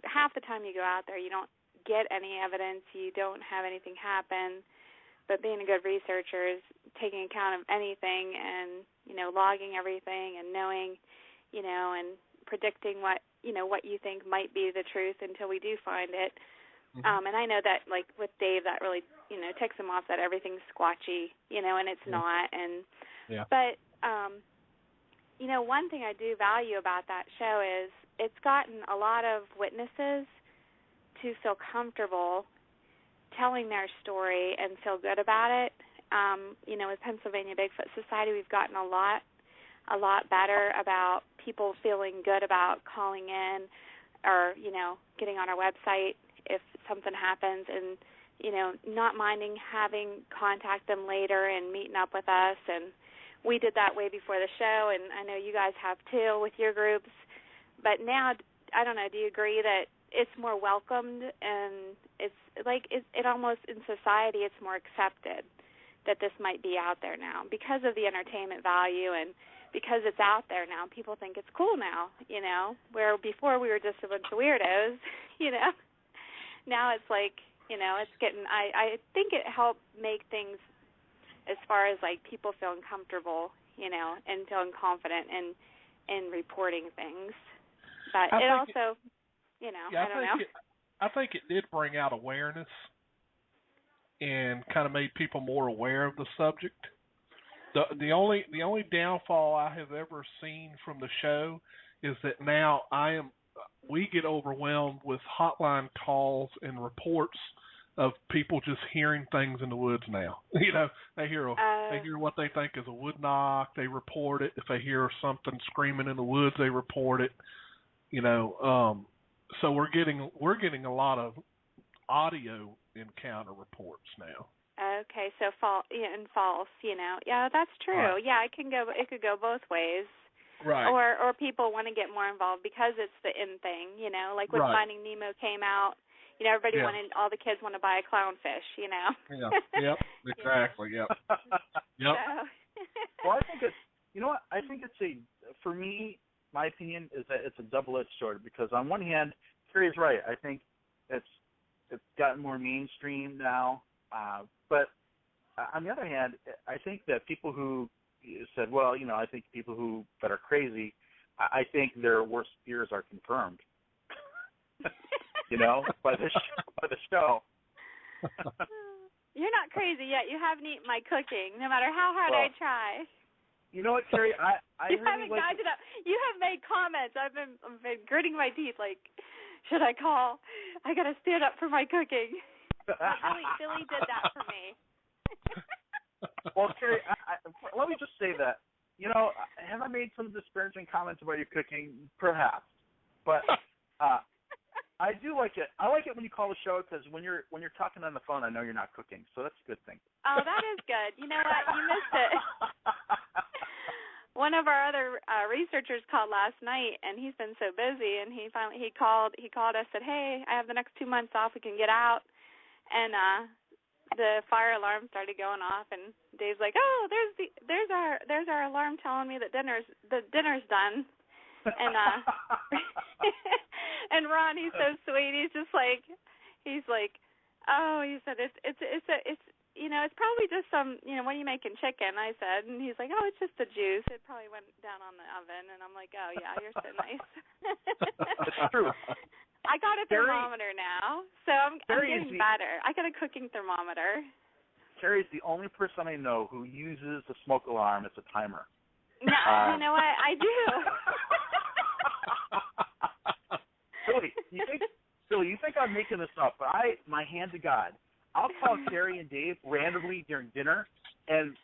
Half the time you go out there, you don't get any evidence. You don't have anything happen. But being a good researcher is taking account of anything and logging everything and knowing, and predicting what you think might be the truth until we do find it. Mm-hmm. And I know that, like, with Dave, that really, ticks him off that everything's squatchy, and it's not. And But, one thing I do value about that show is it's gotten a lot of witnesses to feel comfortable telling their story and feel good about it. With Pennsylvania Bigfoot Society, we've gotten a lot better about people feeling good about calling in or, getting on our website if something happens, and, not minding having contact them later and meeting up with us. And we did that way before the show, and I know you guys have too with your groups. But now, I don't know, do you agree that it's more welcomed, and it's like it almost in society it's more accepted that this might be out there now because of the entertainment value, and because it's out there now, people think it's cool now, where before we were just a bunch of weirdos, Now it's like, it's getting, I think it helped make things as far as like people feeling comfortable, and feeling confident in reporting things. But I don't know. I think it did bring out awareness and kind of made people more aware of the subject. The only downfall I have ever seen from the show is that now we get overwhelmed with hotline calls and reports of people just hearing things in the woods now. They hear what they think is a wood knock, they report it. If they hear something screaming in the woods, they report it. So we're getting a lot of audio encounter reports now. Okay, so false. Yeah, that's true. Right. Yeah, it could go both ways. Right. Or people want to get more involved because it's the in thing, like when Finding Nemo came out, everybody all the kids want to buy a clownfish, Yeah. Yep. Exactly. Yep. Yep. Well, I think I think for me, my opinion is that it's a double-edged sword, because on one hand, Terry's right. I think it's gotten more mainstream now, but on the other hand, I think that people who said, well, I think people that are crazy, I think their worst fears are confirmed. By the show. You're not crazy yet. You haven't eaten my cooking, no matter how hard I try. You know what, Terry? I you really haven't guided up. You have made comments. I've been gritting my teeth. Like, should I call? I got to stand up for my cooking. Billy did that for me. Well, Terry, let me just say that, have I made some disparaging comments about your cooking? Perhaps, but I do like it. I like it when you call the show, because when you're talking on the phone, I know you're not cooking, so that's a good thing. Oh, that is good. You know what? You missed it. One of our other researchers called last night, and he's been so busy, and he called us, said, hey, I have the next 2 months off, we can get out. And the fire alarm started going off, and Dave's like, "Oh, there's our alarm telling me that dinner's done." And and Ron, he's so sweet. He's like, "Oh," he said, "It's it's probably just some, what are you making, chicken?" I said, and he's like, "Oh, it's just the juice. It probably went down on the oven." And I'm like, "Oh yeah, you're so nice." It's true. I got a thermometer now, so I'm getting better. I got a cooking thermometer. Terry's the only person I know who uses a smoke alarm as a timer. No, you know what? I do. Billy, you think I'm making this up, but my hand to God, I'll call Terry and Dave randomly during dinner, and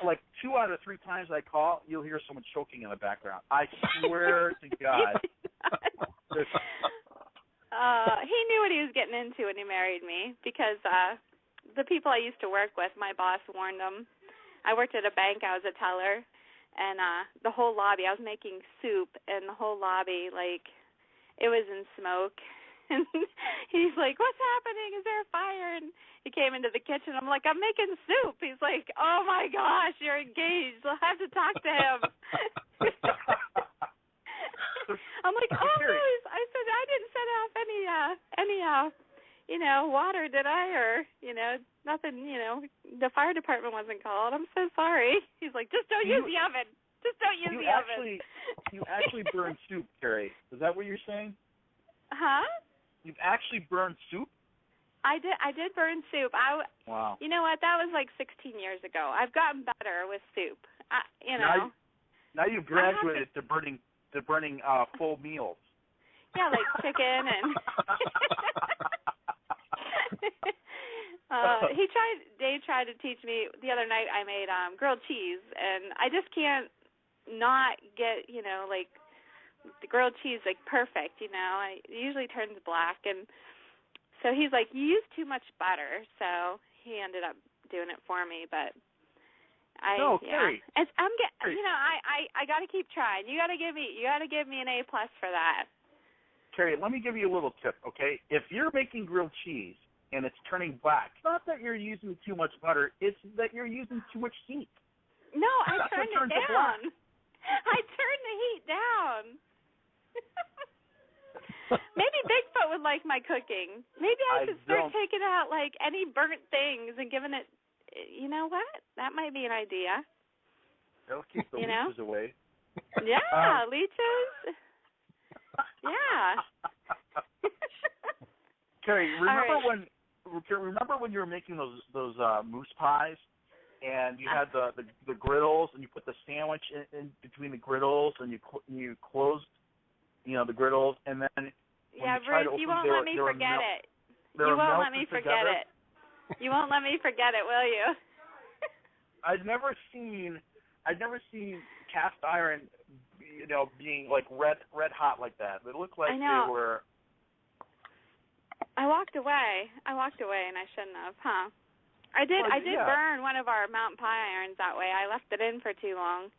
like 2 out of 3 times I call, you'll hear someone choking in the background. I swear to God. He knew what he was getting into when he married me, because the people I used to work with, my boss warned them. I worked at a bank. I was a teller, and the whole lobby, I was making soup, and the whole lobby, like, it was in smoke. And he's like, "What's happening? Is there a fire?" And he came into the kitchen. I'm like, "I'm making soup." He's like, "Oh, my gosh, you're engaged. I'll have to talk to him." I'm like, "Oh, no." I said, "I didn't set off any water, did I? Or, nothing, the fire department wasn't called. I'm so sorry." He's like, "Just don't use the oven. Just don't use the oven." You actually burned soup, Terry. Is that what you're saying? Huh? You've actually burned soup? I did burn soup. Wow. You know what? That was like 16 years ago. I've gotten better with soup. Now you've graduated to burning full meals. Yeah, like chicken and. Dave tried to teach me the other night. I made grilled cheese, and I just can't not get like the grilled cheese like perfect. It usually turns black, and so he's like, "You use too much butter," so he ended up doing it for me. But Terry. I got to keep trying. You got to give me an A+ for that. Terry, let me give you a little tip, okay? If you're making grilled cheese and it's turning black, it's not that you're using too much butter, it's that you're using too much heat. No, I turned it down. I turned the heat down. Maybe Bigfoot would like my cooking. Maybe I should start taking out like any burnt things and giving it. You know what? That might be an idea. That'll keep the leeches away. Yeah, leeches. Yeah. Terry, remember when you were making those moose pies, and you had the griddles, and you put the sandwich in between the griddles, and you closed, the griddles, and then Bruce, you won't let me forget it. You won't let me forget it. You won't let me forget it, will you? I've never seen cast iron, being like red hot like that. It looked like they were. I walked away, and I shouldn't have, huh? I did burn one of our mountain pie irons that way. I left it in for too long.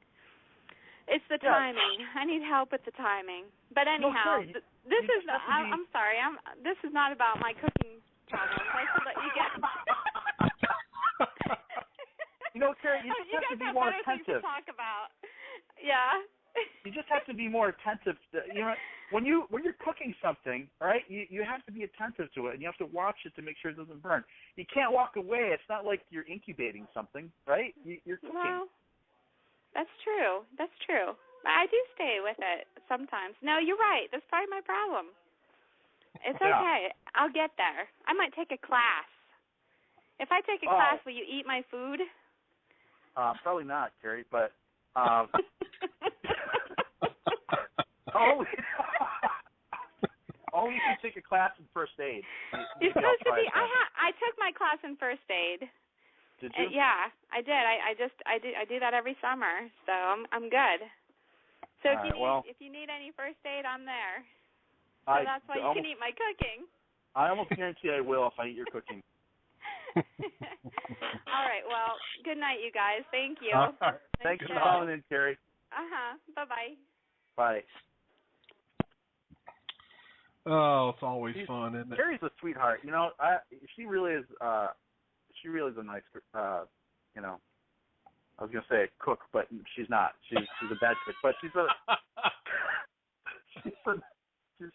It's the timing. I need help with the timing. But anyhow, this is. I'm sorry. This is not about my cooking problems. I should let you get. Terry, you just have to be more attentive. To talk about. Yeah. You just have to be more attentive. When you're cooking something, right? You have to be attentive to it, and you have to watch it to make sure it doesn't burn. You can't walk away. It's not like you're incubating something, right? You're cooking. Well, that's true. I do stay with it sometimes. No, you're right. That's probably my problem. It's okay. I'll get there. I might take a class. If I take a class, will you eat my food? Probably not, Terry, but only if you take a class in first aid. You're supposed to be. I took my class in first aid. Did you? Yeah, I did. I do that every summer, so I'm good. So if you need any first aid, I'm there. So that's why you can eat my cooking. I almost guarantee I will if I eat your cooking. All right. Well, good night, you guys. Thank you. Thanks for calling in, Terry. Bye-bye. Bye. Oh, it's always fun, isn't it? Terry's a sweetheart. She really is. she really is a nice, you know. I was gonna say a cook, but she's not. She's a bad cook, but she's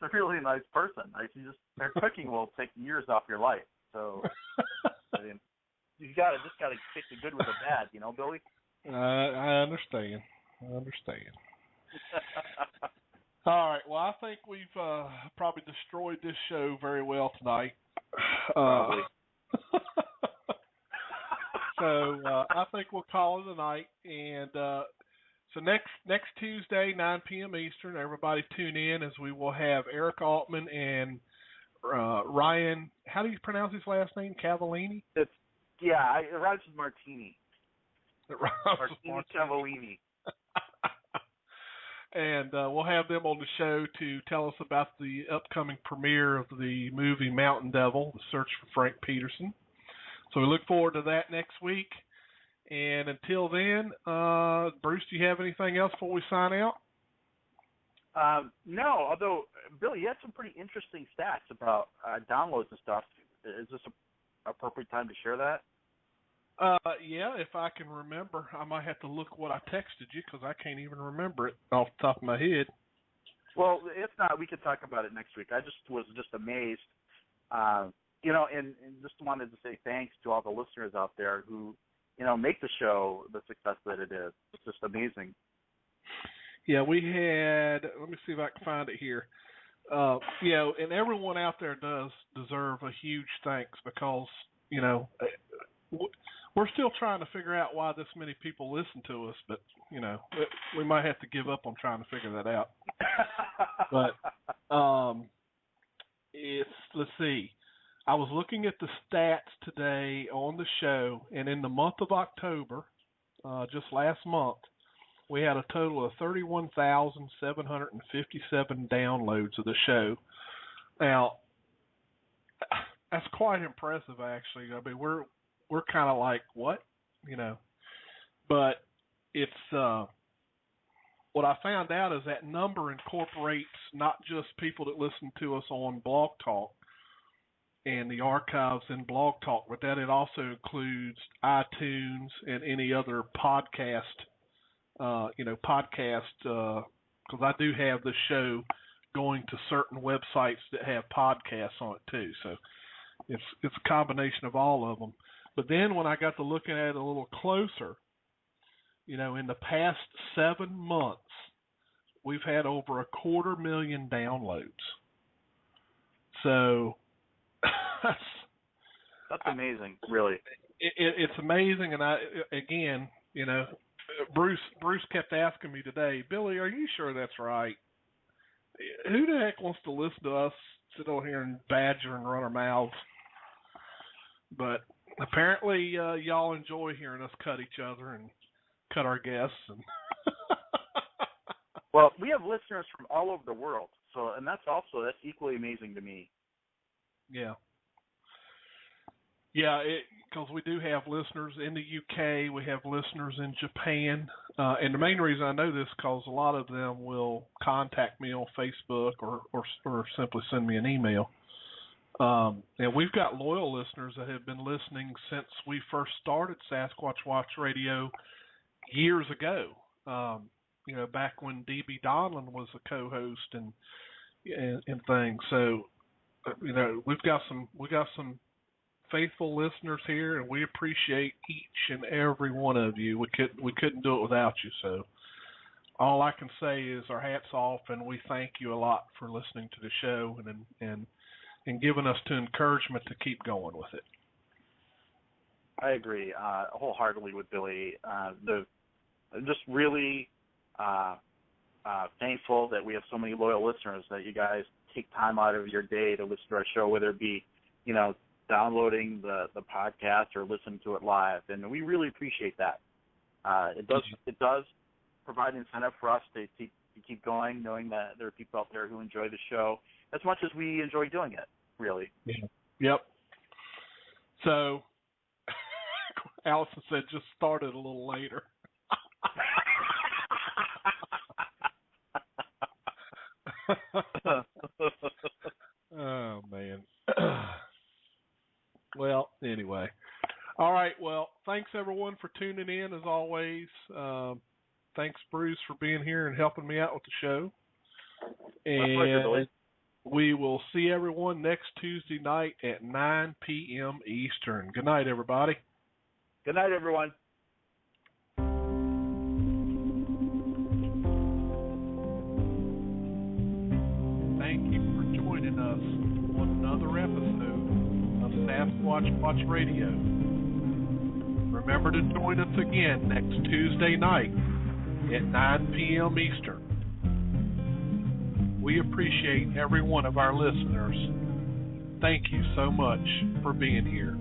a really nice person. Like, her cooking will take years off your life. So I mean, you gotta take the good with the bad, you know, Billy. I understand. All right. Well, I think we've probably destroyed this show very well tonight. Probably. So I think we'll call it a night. And so next Tuesday, 9 p.m. Eastern, everybody tune in, as we will have Eric Altman and Ryan. How do you pronounce his last name? Cavallini? It rhymes with Martini. Martini Cavallini. And we'll have them on the show to tell us about the upcoming premiere of the movie Mountain Devil, The Search for Frank Peterson. So we look forward to that next week. And until then, Bruce, do you have anything else before we sign out? No, although, Billy, you had some pretty interesting stats about downloads and stuff. Is this an appropriate time to share that? Yeah, if I can remember. I might have to look what I texted you, because I can't even remember it off the top of my head. Well, if not, we could talk about it next week. I was just amazed. You know, and just wanted to say thanks to all the listeners out there who, you know, make the show the success that it is. It's just amazing. Yeah, we had, let me see if I can find it here. You know, and everyone out there does deserve a huge thanks, because, you know, we're still trying to figure out why this many people listen to us, but, you know, we might have to give up on trying to figure that out. But let's see. I was looking at the stats today on the show, and in the month of October, just last month, we had a total of 31,757 downloads of the show. Now, that's quite impressive, actually. I mean, we're kind of like, what? You know, but it's what I found out is that number incorporates not just people that listen to us on Blog Talk and the archives in Blog Talk, but that it also includes iTunes and any other podcast, because I do have the show going to certain websites that have podcasts on it too. So it's a combination of all of them. But then when I got to looking at it a little closer, you know, in the past 7 months, we've had over 250,000 downloads. So that's amazing, really. It's amazing, and again, you know, Bruce kept asking me today, Billy, are you sure that's right? Who the heck wants to listen to us sit over here and badger and run our mouths? But apparently, y'all enjoy hearing us cut each other and cut our guests. And well, we have listeners from all over the world, and that's equally amazing to me. Yeah. Yeah, because we do have listeners in the UK, we have listeners in Japan, and the main reason I know this is because a lot of them will contact me on Facebook or simply send me an email. And we've got loyal listeners that have been listening since we first started Sasquatch Watch Radio years ago. You know, back when D.B. Donlin was a co-host and things. So, you know, we got some faithful listeners here, and we appreciate each and every one of you. We couldn't do it without you. So, all I can say is our hats off, and we thank you a lot for listening to the show and giving us the encouragement to keep going with it. I agree wholeheartedly with Billy. I'm just really thankful that we have so many loyal listeners, that you guys take time out of your day to listen to our show, whether it be, you know, downloading the podcast or listening to it live, and we really appreciate that. It does provide incentive for us to keep going, knowing that there are people out there who enjoy the show as much as we enjoy doing it, really. Yeah. Yep. So, Allison said just started a little later. Oh, man. Well, anyway. All right. Well, thanks everyone for tuning in as always. Thanks, Bruce, for being here and helping me out with the show. And my pleasure, Billy. We will see everyone next Tuesday night at 9 p.m. Eastern. Good night, everybody. Good night, everyone. Thank you for joining us on another episode of Sasquatch Watch Radio. Remember to join us again next Tuesday night at 9 p.m. Eastern. We appreciate every one of our listeners. Thank you so much for being here.